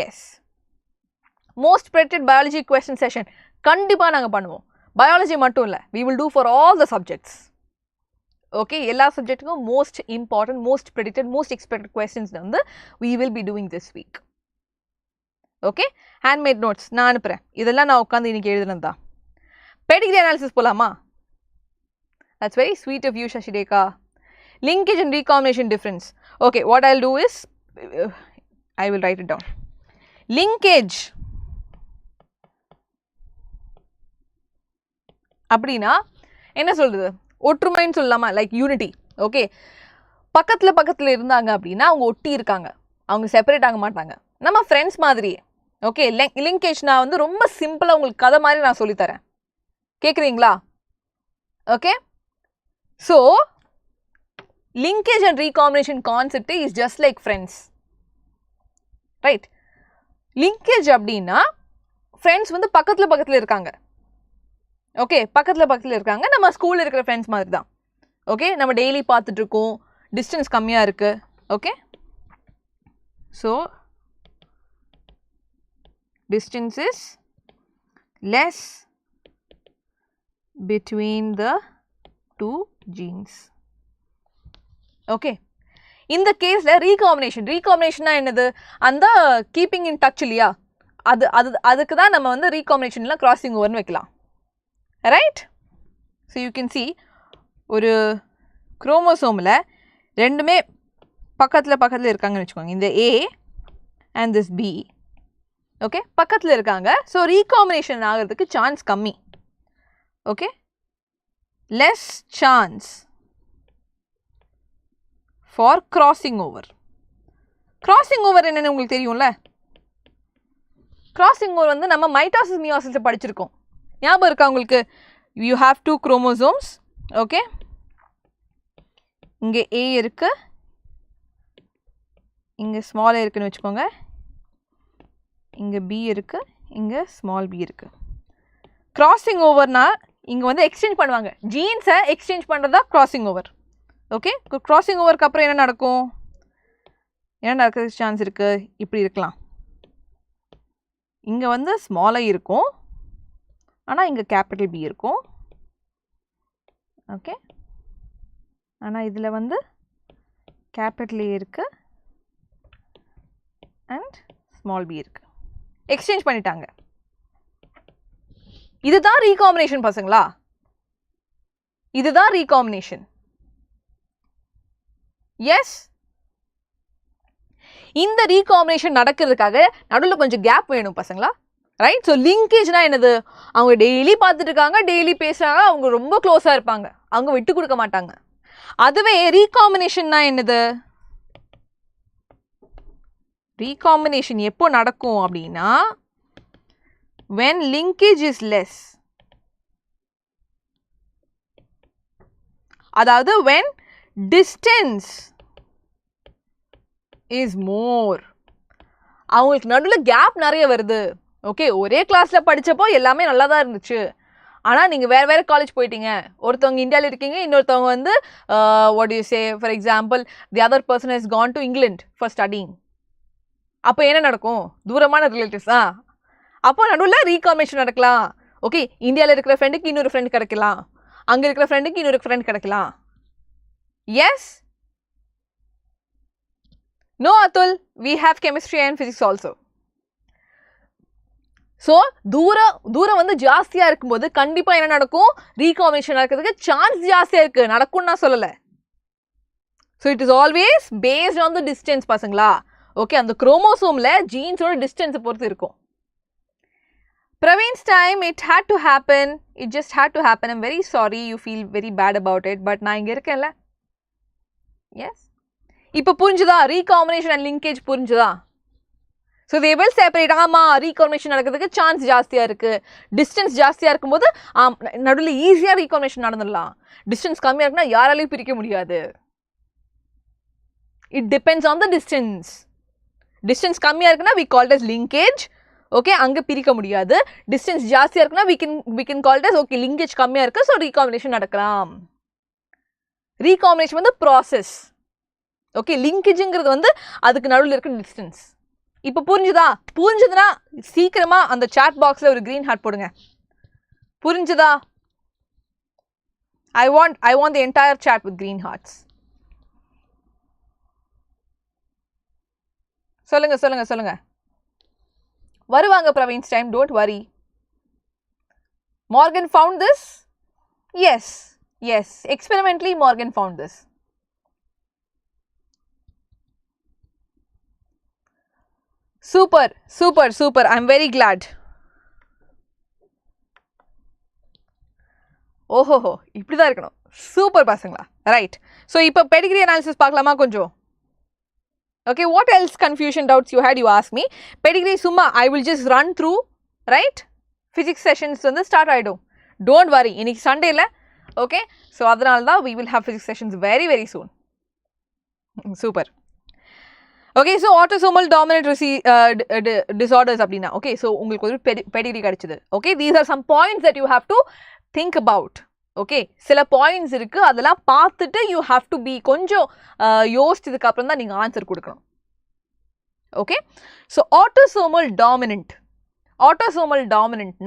S1: Yes, most predicted biology question session கண்டிப்பாக நாங்கள் பண்ணுவோம். பயாலஜி மட்டும் இல்லை, we will do for all the subjects. Okay, எல்லா சப்ஜெக்ட்டுக்கும் most important, most predicted, most expected questions வந்து we will be doing this week. Okay, handmade notes நான் அனுப்புகிறேன். இதெல்லாம் நான் உட்காந்து இன்னைக்கு எழுதுனது தான். Pedigree analysis போலாமா? That's very sweet of you, Shashideka. Linkage and recombination difference. Okay, what I'll do is, I will write it down. Linkage. அப்படின்னா என்ன சொல்றது? ஒற்றுமைன்னு சொல்லலாமா? Like unity. ஓகே, பக்கத்தில் இருந்தாங்க அப்படின்னா அவங்க ஒட்டி இருக்காங்க, அவங்க செப்பரேட் ஆக மாட்டாங்க, நம்ம ஃப்ரெண்ட்ஸ் மாதிரியே. ஓகே, லிங்கேஜ் நான் வந்து ரொம்ப சிம்பிளாக உங்களுக்கு கதை மாதிரி நான் சொல்லித்தரேன், கேட்குறீங்களா? Okay, so linkage and recombination concept is just like friends, right? linkage அப்படின்னா ஃப்ரெண்ட்ஸ் வந்து பக்கத்தில் இருக்காங்க. ஓகே, பக்கத்தில் இருக்காங்க, நம்ம ஸ்கூலில் இருக்கிற ஃப்ரெண்ட்ஸ் மாதிரி தான். ஓகே, நம்ம டெய்லி பார்த்துட்டு இருக்கோம், டிஸ்டன்ஸ் கம்மியாக இருக்கு. Okay, so distance is less between the two genes. Okay, இந்த கேஸில் ரீகாம்பினேஷன்னா என்னது? அந்த கீப்பிங் இன் டச் இல்லையா, அதுக்கு தான் நம்ம வந்து ரீகாம்பினேஷனில் கிராசிங் ஓவர்னு வைக்கலாம், right? So you can C ஒரு குரோமோசோமில் ரெண்டுமே பக்கத்தில் இருக்காங்கன்னு வச்சுக்கோங்க, இந்த A and this B. Okay, பக்கத்தில் இருக்காங்க, ஸோ ரீகாம்பினேஷன் ஆகிறதுக்கு சான்ஸ் கம்மி. Okay, less chance for crossing over. Crossing over என்னென்னு உங்களுக்கு தெரியும்ல? கிராசிங் ஓவர் வந்து நம்ம மைட்டாசிஸ் மியோசிஸில் படிச்சிருக்கோம், ஞாபகம் இருக்கா உங்களுக்கு? You have 2 chromosomes. ஓகே, இங்கே A இருக்கு, இங்கே ஸ்மால் இருக்குன்னு வச்சுக்கோங்க, இங்கே B இருக்கு, இங்கே ஸ்மால் b இருக்கு. கிராசிங் ஓவர்னா இங்கே வந்து எக்ஸ்சேஞ்ச் பண்ணுவாங்க, ஜீன்ஸை எக்ஸ்சேஞ்ச் பண்ணுறதா கிராசிங் ஓவர். ஓகே, கிராசிங் ஓவருக்கு அப்புறம் என்ன நடக்கும்? என்ன நடக்கிறதுக்கு சான்ஸ் இருக்குது? இப்படி இருக்கலாம், இங்கே வந்து ஸ்மாலாக இருக்கும், ஆனால் இங்கே கேபிட்டல் B இருக்கும். ஓகே, ஆனால் இதில் வந்து கேபிட்டல் A இருக்குது அண்ட் ஸ்மால் b இருக்குது. எக்ஸ்சேஞ்ச் பண்ணிட்டாங்க. இதுதான் ரீகாம்பினேஷன் பசங்களா, இதுதான் ரீகாம்பினேஷன். எஸ், இந்த ரீகாம்பினேஷன் நடக்கிறதுக்காக நடுவில் கொஞ்சம் கேப் வேணும் பசங்களா, ரைட்? ஸோ லிங்கேஜ்னா என்னது? அவங்க டெய்லி பார்த்துட்டு இருக்காங்க, டெய்லி பேசுகிறாங்க, அவங்க ரொம்ப க்ளோஸாக இருப்பாங்க, அவங்க விட்டு கொடுக்க மாட்டாங்க. அதுவே ரீகாம்பினேஷன்னா என்னது? ரீகாம்பினேஷன் எப்போ நடக்கும் அப்படின்னா when linkage is less, அதாவது when distance is more. அவங்களுக்கு நடுவில் கேப் நிறைய வருது. ஓகே, ஒரே கிளாஸில் படித்தப்போ எல்லாமே நல்லா தான் இருந்துச்சு, ஆனால் நீங்கள் வேறு காலேஜ் போயிட்டீங்க, ஒருத்தவங்க இந்தியாவில் இருக்கீங்க, இன்னொருத்தவங்க வந்து what do you say, for example the other person has gone to England for studying. அப்போ என்ன நடக்கும்? தூரமான ரிலேட்டிவ்ஸ் தான், அப்போ நடுவில் ரீகாம்பினேஷன் நடக்கலாம். ஓகே, இந்தியாவில் இருக்கிற ஃப்ரெண்டுக்கு இன்னொரு ஃப்ரெண்ட் கிடைக்கலாம், அங்கே இருக்கிற ஃப்ரெண்டுக்கு இன்னொரு ஃப்ரெண்ட் கிடைக்கலாம். Yes, no Atul, we have chemistry and physics also. So தூரம் வந்து ஜாஸ்தியாக இருக்கும்போது கண்டிப்பாக என்ன நடக்கும்? ரீகாம்பினேஷன் நடக்கிறதுக்கு சான்ஸ் ஜாஸ்தியாக இருக்குது, நடக்கும்னு நான் சொல்லலை. So it is always based on the distance பசங்களா. ஓகே, அந்த குரோமோசோமில் ஜீன்ஸோட டிஸ்டன்ஸை பொறுத்து இருக்கும். Praveen's time, it had to happen, it just had to happen. I'm very sorry you feel very bad about it, but நான் இங்கே இருக்கேன்ல. எஸ், இப்போ புரிஞ்சுதா? Recombination and linkage புரிஞ்சுதா? So they will separate. ஆமாம், ரீகாம்பினேஷன் நடக்கிறதுக்கு சான்ஸ் ஜாஸ்தியாக இருக்குது, டிஸ்டன்ஸ் ஜாஸ்தியாக இருக்கும்போது நடுவில் ஈஸியாக ரீகாம்பினேஷன் நடந்துடலாம், டிஸ்டன்ஸ் கம்மியாக இருக்குன்னா யாராலையும் பிரிக்க முடியாது. It depends on the distance. Distance கம்மியாக இருக்குன்னா we call it as linkage. Okay, அங்கே பிரிக்க முடியாது. டிஸ்டன்ஸ் ஜாஸ்தியாக இருக்குன்னா we can call it as okay linkage கம்மியாக இருக்குது, ஸோ ரீகாம்பினேஷன் நடக்கலாம். ரீகாம்பினேஷன் வந்து ப்ராசஸ். ஓகே, லிங்கேஜுங்கிறது வந்து அதுக்கு நடுவில் இருக்க டிஸ்டன்ஸ். இப்போ புரிஞ்சுதுன்னா சீக்கிரமா அந்த சாட் பாக்ஸில் ஒரு க்ரீன் ஹார்ட் போடுங்க. புரிஞ்சுதா? I want the entire chat with green hearts. சொல்லுங்க. வருவாங்க Praveen's time, don't worry. Morgan found this? Yes, experimentally Morgan found this. Super, I'm very glad. ஓஹோஹோ, இப்படி தான் இருக்கணும். Super pasangla. Right. So, இப்போ pedigree analysis பார்க்கலாமா கொஞ்சம்? Okay, what else confusion doubts you had? You asked me. Pedigree summa, I will just run through, right? Physics sessions வந்து start ஆயிடும். Don't worry, இன்னைக்கு Sunday ல, okay? So, அதனால தான் we will have physics sessions very, very soon. Super. Okay, so autosomal dominant disorders அப்படினா. Okay, so உங்களுக்கு ஒரு pedigree கிடைச்சது. Okay, these are some points that you have to think about. Okay, சில points இருக்கு, அதெல்லாம் பார்த்துட்டு you have to be கொஞ்சம் யோசிச்சதுக்கு அப்புறம் தான் நீங்க ஆன்சர் கொடுக்கணும். Okay, so autosomal dominant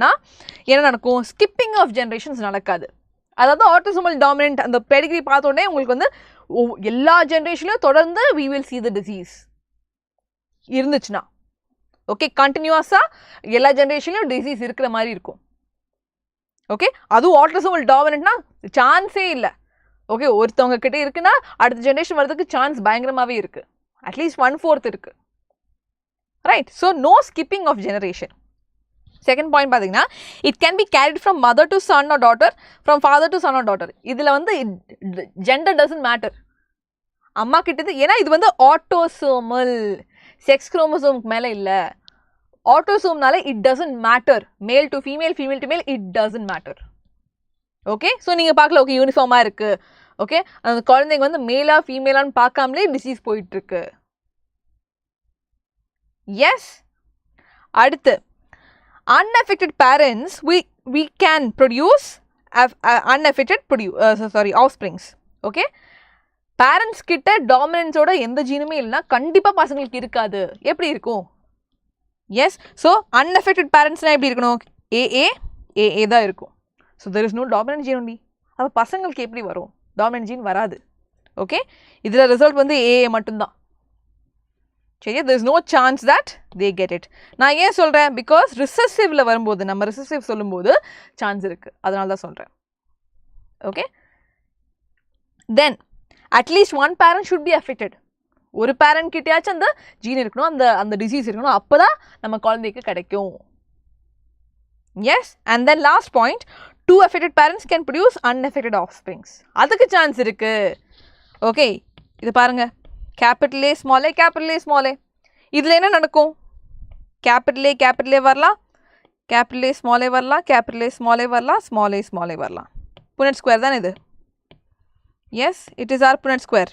S1: னா என்ன நடக்கும்? Skipping of generations நடக்காது. அதாவது autosomal dominant அந்த pedigree பார்த்த உடனே உங்களுக்கு வந்து எல்லா ஜெனரேஷன்லயும் தொடர்ந்து we will see the disease இருந்துச்சுனா. ஓகே, கண்டினியூஸா எல்லா ஜெனரேஷன்லயும் டிசீஸ் இருக்கிற மாதிரி இருக்கும். ஓகே, அதுவும் autosomal dominantனா சான்ஸே இல்ல. ஓகே, ஒருத்தவங்க கிட்ட இருக்குன்னா அடுத்த ஜெனரேஷன் வரதுக்கு சான்ஸ் பயங்கரமாவே இருக்கு. அட்லீஸ்ட் 1/4 இருக்கு. Right, so no skipping of generation. Second point பார்த்தீங்கன்னா, it can be carried from mother to son or daughter, from father to son or daughter. இதில் வந்து ஜெண்டர் டசன்ட் மேட்டர். அம்மா கிட்டது, ஏன்னா இது வந்து ஆட்டோசோமல், செக்ஸ் குரோமோசோமுக்கு மேலே இல்லை. ஆட்டோசோம்னால it doesn't matter. Male to female, female to male, it doesn't matter. Okay, so நீங்கள் பார்க்கல, ஓகே யூனிஃபார்மாக இருக்குது. ஓகே, அந்த குழந்தைங்க வந்து மேலா ஃபீமேலான்னு பார்க்காமலே டிசீஸ் போயிட்டுருக்கு. எஸ். அடுத்து, unaffected parents, we can produce unaffected offsprings. Okay, parents கிட்ட dominance ஓட எந்த ஜீனுமே இல்லைனா கண்டிப்பா பசங்களுக்கு இருக்காது. எப்படி இருக்கும்? எஸ். ஸோ unaffected parentsனா எப்படி இருக்கணும்? AA தான் இருக்கும். So there is no dominant gene only. அப்போ பசங்களுக்கு எப்படி வரும்? dominant gene வராது. ஓகே, இதில் ரிசல்ட் வந்து AA மட்டும்தான். சரியா? there is no chance that they get it. நான் ஏன் சொல்கிறேன்? பிகாஸ் ரிசசிவ்ல வரும்போது, நம்ம ரிசசிவ் சொல்லும்போது சான்ஸ் இருக்குது, அதனால தான் சொல்கிறேன். Okay, then at least one parent should be affected. ஒரு பேரண்ட் கிட்டேயாச்சும் அந்த ஜீன் இருக்கணும், அந்த டிசீஸ் இருக்கணும், அப்போ தான் நம்ம குழந்தைக்கு கிடைக்கும். Yes. And then last point, 2 affected parents can produce unaffected offsprings. அதுக்கு சான்ஸ் இருக்குது. ஓகே, இது பாருங்க, capital A small A, capital A small A. இதில் என்ன நடக்கும்? கேபிட்டல் ஏ வரலாம், கேபிட்டல் ஏ ஸ்மால் ஏ வரலாம், கேபிட்டல் ஏ ஸ்மால் ஏ வரலாம், ஸ்மால் ஏ வரலாம். புனட் ஸ்கொயர் தான் இது. Yes, it is our Punnett square.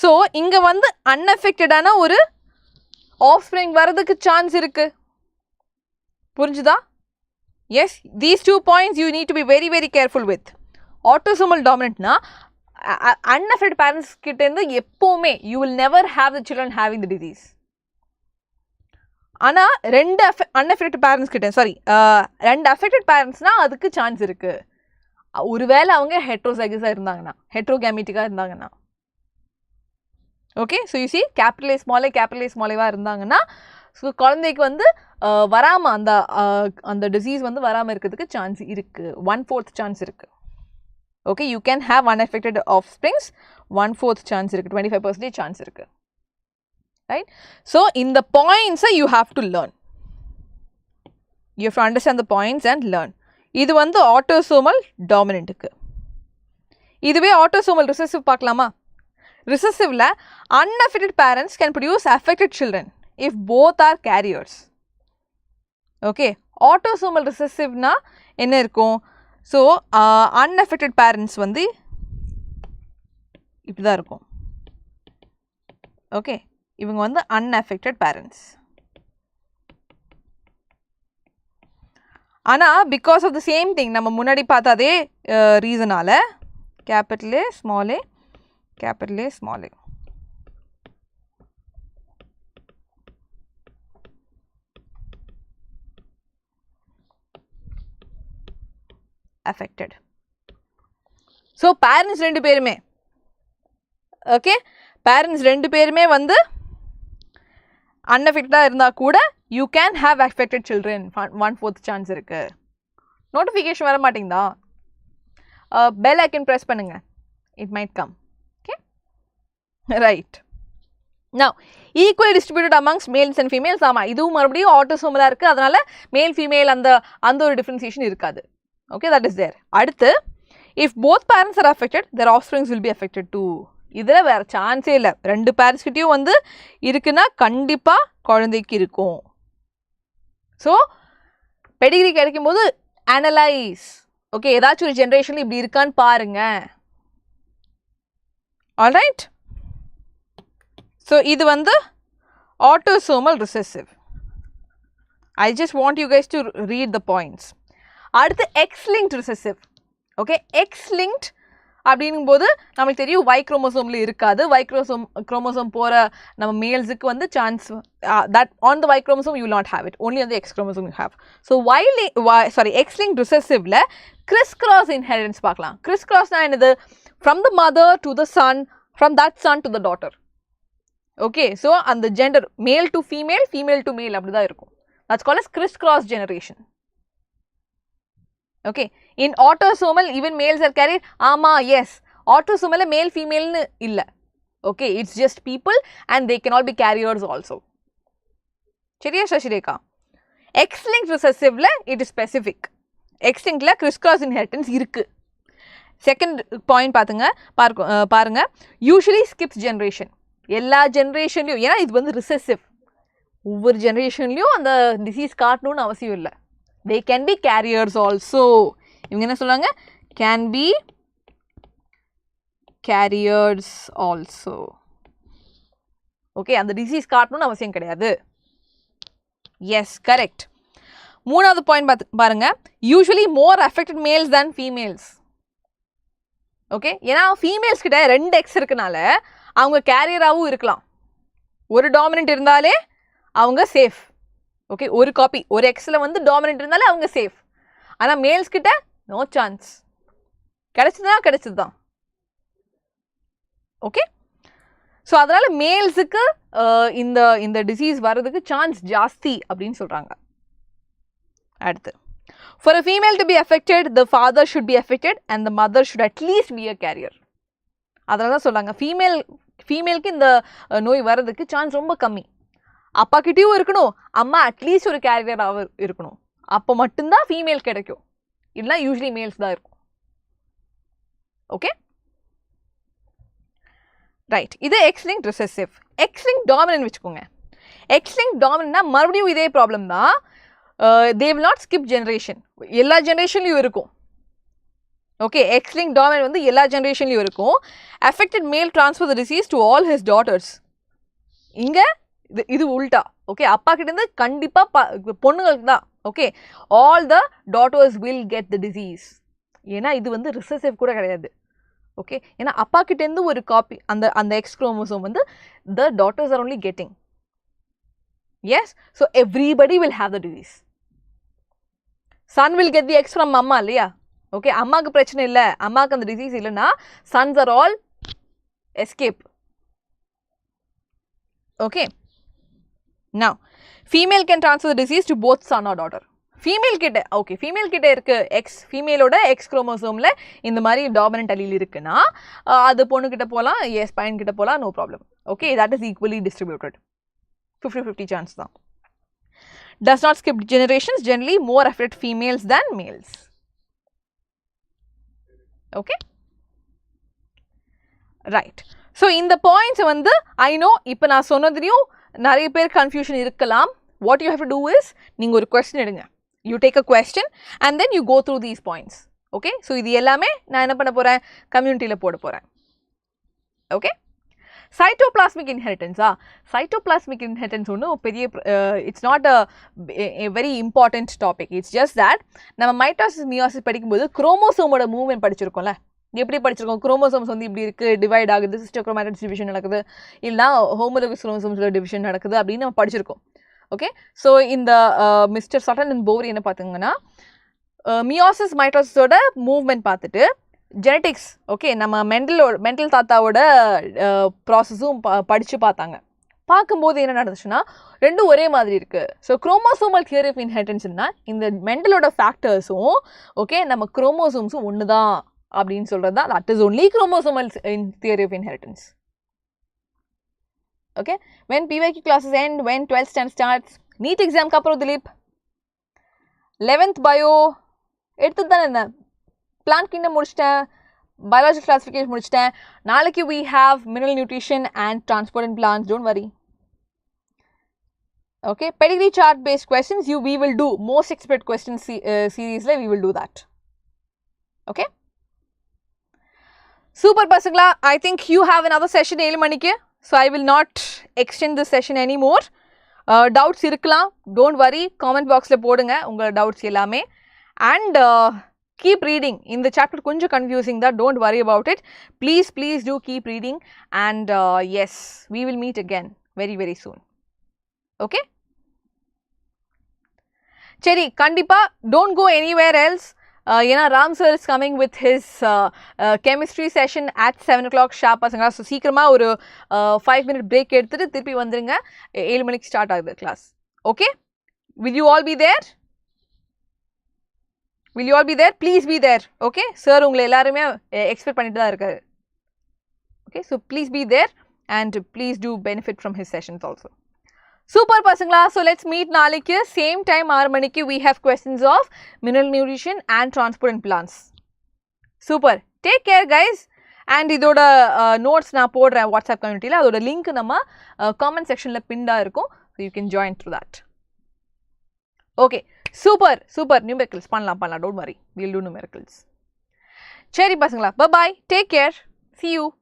S1: So இங்கே வந்து அன்அஃபெக்டடான ஒரு ஆஃப்ஸ்ப்ரிங் வரதுக்கு சான்ஸ் இருக்கு. புரிஞ்சுதா? Yes, these 2 points you need to be very, very careful with. Autosomal dominantனா unaffected parents கிட்டேருந்து எப்போவுமே you will never have the children having the disease. ஆனால் 2 unaffected parents கிட்ட, சாரி 2 affected parentsனா அதுக்கு சான்ஸ் இருக்கு. ஒருவேளை அவங்க ஹெட்ரோசைகஸாக இருந்தாங்கன்னா, ஹெட்ரோகேமிட்டிக்காக இருந்தாங்கன்னா. Okay, so you see capital A small ஏவாக இருந்தாங்கன்னா, ஸோ குழந்தைக்கு வந்து வராமல் அந்த டிசீஸ் வந்து வராமல் இருக்கிறதுக்கு சான்ஸ் இருக்குது. 1/4 சான்ஸ் இருக்குது. Okay, you can have unaffected offsprings, 1/4 chance இருக்கு, 25% chance இருக்கு. Right? So, in the points you have to learn. You have to understand the points and learn. இது வந்து autosomal dominant-க்கு. இதுவே autosomal recessive பார்க்கலாமா? Recessive-ல unaffected parents can produce affected children if both are carriers. Okay, autosomal recessive-னா என்ன இருக்கும்? So unaffected parents வந்து இப்படி தான் இருக்கும். ஓகே, இவங்க வந்து unaffected parents. ஆனால் because of the same thing, நம்ம முன்னாடி பார்த்த அதே ரீசனால் capital A small A, capital A small A. affected. So parents 2 பேருமே, ஓகே, parents 2 பேருமே வந்து unaffected இருந்தால் கூட you can have affected children, 1/4 chance இருக்கு. நோட்டிஃபிகேஷன் வர மாட்டேங்குதா? பெல் ஐக்கன் ப்ரெஸ் பண்ணுங்க, it might come. Okay, right. Now, equally distributed amongst males and females. ஆமா இதுவும் மறுபடியும் autosomal இருக்கு. அதனால male female அந்த ஒரு differentiation இருக்காது. Okay, that is there. அடுத்து, if both parents are affected, their offsprings will be affected too. இதுல வேற சான்ஸே இல்ல. ரெண்டு parents கிட்டயும் வந்து இருக்குன்னா கண்டிப்பா குழந்தைக்கு இருக்கும். So, pedigree கிடைக்கும்போது analyze. Okay, ஏதாச்சும் ஒரு generationல இப்படி இருக்கான்னு பாருங்க. Alright? So, இது வந்து autosomal recessive. I just want you guys to read the points. அடுத்து X-linked recessive. Okay, X-linked அப்படிங்கும்போது நமக்கு தெரியும் Y chromosome இருக்காது. Y chromosome போற நம்ம மேல்ஸுக்கு வந்து chance that on the Y chromosome you will not have it. Only on the X chromosome you have. So, X-linked recessiveல criss-cross inheritance பார்க்கலாம். Criss-crossனா என்னது? From the mother to the son, from that son to the daughter. Okay, so அந்த gender male to female, female to male அப்படிதான் இருக்கும். That's called as criss-cross generation. Okay, in autosomal even males are carried. ஆமா, yes, autosomal male female னு இல்ல. Okay, it's just people and they can all be carriers also. சரியா Sasirekha? X-linked recessiveல it is specific. X-linkedல criss-cross inheritance இருக்கு. Second point பாருங்க, usually skips generation. எல்லா ஜெனரேஷன்லையும், ஏன்னா இது வந்து ரிசெசிவ், ஒவ்வொரு ஜெனரேஷன்லையும் அந்த டிசீஸ் காட்டணும்னு அவசியம் இல்லை. They can be carriers also. இவங்க என்ன சொல்லுவாங்க? Can be carriers also. Okay, அந்த டிசீஸ் காட்டணும்னு அவசியம் கிடையாது. Yes, correct. மூணாவது பாயிண்ட் பாருங்க, usually more affected males than females. Okay, ஏன்னா ஃபீமேல்ஸ் கிட்ட 2 எக்ஸ் இருக்கனால அவங்க கேரியராகவும் இருக்கலாம். ஒரு டாமினன்ட் இருந்தாலே அவங்க சேஃப். ஓகே, ஒரு காப்பி ஒரு எக்ஸில் வந்து டாமினன்ட் இருந்தாலே அவங்க சேஃப். ஆனால் மேல்ஸ் கிட்ட நோ சான்ஸ். கிடைச்சது தான். ஓகே, ஸோ அதனால் மேல்ஸுக்கு இந்த டிசீஸ் வர்றதுக்கு சான்ஸ் ஜாஸ்தி அப்படின்னு சொல்கிறாங்க. அடுத்து, for a female to be affected, the father should be affected and the mother should at least be a carrier. அதனால தான் சொல்கிறாங்க ஃபீமேலுக்கு இந்த நோய் வர்றதுக்கு சான்ஸ் ரொம்ப கம்மி. அப்பா கிட்டேயும் இருக்கணும், அம்மா அட்லீஸ்ட் ஒரு கேரியராக இருக்கணும். அப்போ மட்டும்தான் ஃபீமேல் கிடைக்கும். இல்லைனா யூஸ்வலி மேல்ஸ் தான் இருக்கும். Okay, right. இது X-linked recessive. X-linked dominant வச்சுக்கோங்க. X-linked dominantனா மறுபடியும் இதே ப்ராப்ளம் தான். they will not skip generation. எல்லா ஜெனரேஷன்லையும் இருக்கும். ஓகே, X-linked dominant வந்து எல்லா ஜெனரேஷன்லையும் இருக்கும். affected male transfer the disease to all his daughters. இங்கே இது உல்டா. ஓகே, அப்பா கிட்டேருந்து கண்டிப்பாக பொண்ணுங்களுக்கு தான். Okay, all the daughters will get the disease. ஏன்னா இது வந்து ரிசெசிவ் கூட கிடையாது. ஓகே, ஏன்னா அப்பா கிட்டேருந்து ஒரு காப்பி அந்த எக்ஸ் குரோமோசோம் வந்து the daughters are only getting. Yes, so everybody will have the disease. Son will get the X from அம்மா இல்லையா? ஓகே, அம்மாவுக்கு பிரச்சனை இல்லை, அம்மாவுக்கு அந்த டிசீஸ் இல்லைன்னா sons are all escape. Okay, now female can transfer the disease to both son or daughter. Female கிட்ட இருக்கு எக்ஸ், ஃபீமேலோட எக்ஸ் குரோமோசோமில் இந்த மாதிரி டாமினன்ட் அலீல் இருக்குன்னா அது பொண்ணுக்கிட்ட போகலாம், எஸ் பையன் கிட்ட போகலாம், no problem. Okay, that is equally distributed. 50-50 chance தான். Does not skip generations, generally more affect females than males. Okay, right. So இந்த பாயிண்ட்ஸ் வந்து ஐ நோ இப்போ நான் சொன்னதுலையும் நிறைய பேர் கன்ஃபியூஷன் இருக்கலாம். What you have to do is, நீங்கள் ஒரு கொஸ்டின் எடுங்க. You take a question and then you go through these points. Okay, so இது எல்லாமே நான் என்ன பண்ண போகிறேன், கம்யூனிட்டியில் போட போகிறேன். Okay, cytoplasmic inheritance. Cytoplasmic inheritance ஒன்றும் பெரிய it's not a very important topic. It's just that நம்ம மைட்டாசிஸ் மியாசிஸ் படிக்கும்போது குரோமோசோமோட மூவ்மெண்ட் படிச்சிருக்கோம்ல. எப்படி படிச்சிருக்கோம்? குரோமோசோம்ஸ் வந்து இப்படி இருக்குது, டிவைட் ஆகுது, சிஸ்டோக்ரோமாட்டிக்ஸ் டிவிஷன் நடக்குது, இல்லைனா ஹோமோலோகஸ் குரோமோசோம்ஸோட டிவிஷன் நடக்குது அப்படின்னு நம்ம படிச்சிருக்கோம். ஓகே, ஸோ இந்த மிஸ்டர் சட்டன் அண்ட் போவரி என்ன பார்த்துங்கன்னா மியாசிஸ் மைட்டாசிஸோட மூவ்மெண்ட் பார்த்துட்டு ஜெனட்டிக்ஸ், ஓகே, நம்ம மெண்டல் தாத்தாவோட ப்ராசஸும் படித்து பார்த்தாங்க. பார்க்கும்போது என்ன நடந்துச்சுன்னா ரெண்டும் ஒரே மாதிரி இருக்குது. ஸோ குரோமோசோமல் தியரி ஆஃப் இன்ஹெரிட்டன்ஸ்னா இந்த மெண்டலோட ஃபேக்டர்ஸும் ஓகே நம்ம குரோமோசோம்ஸும் ஒன்று தான் அப்படின்னு சொல்கிறது தான். That is only chromosomal theory of inheritance. Okay, when PYQ classes end, when 12th standard starts, NEET exam kapro Dilip, 11th bio, plant kingdom mudichitta, biological classification mudichitta, naliki we have mineral nutrition and transport in plants, don't worry. Okay, pedigree chart based questions, we will do most expert questions series, we will do that. Okay, super pasangla, I think you have another session 7 manike. So, I will not extend this session anymore. Doubts irukkalam, don't worry, comment box la podunga unga doubts ellame, and keep reading. In the chapter konja confusing that, don't worry about it. Please do keep reading, and yes, we will meet again very soon. Okay, Cheri kandipa don't go anywhere else. Ram sir is coming with his chemistry session at 7 o'clock sharp. So, seekrama oru 5-minute break edutittu thiruppi vandrunga, 7 manikku start agudhu class. Okay, will you all be there? Will you all be there? Please be there. Okay, sir ungala ellarume expect pannittu da irukkaru. Okay, so please be there and please do benefit from his sessions also. Super pasangla, so let's meet naliki same time 6 maniki. We have questions of mineral nutrition and transport in plants. Super, take care guys, and idoda notes na podren WhatsApp community la, adoda link nama comment section la pinned irukum, so you can join through that. Okay, super numericals pannalam, don't worry, we'll do numericals. Cheri pasangla, bye bye, take care, see you.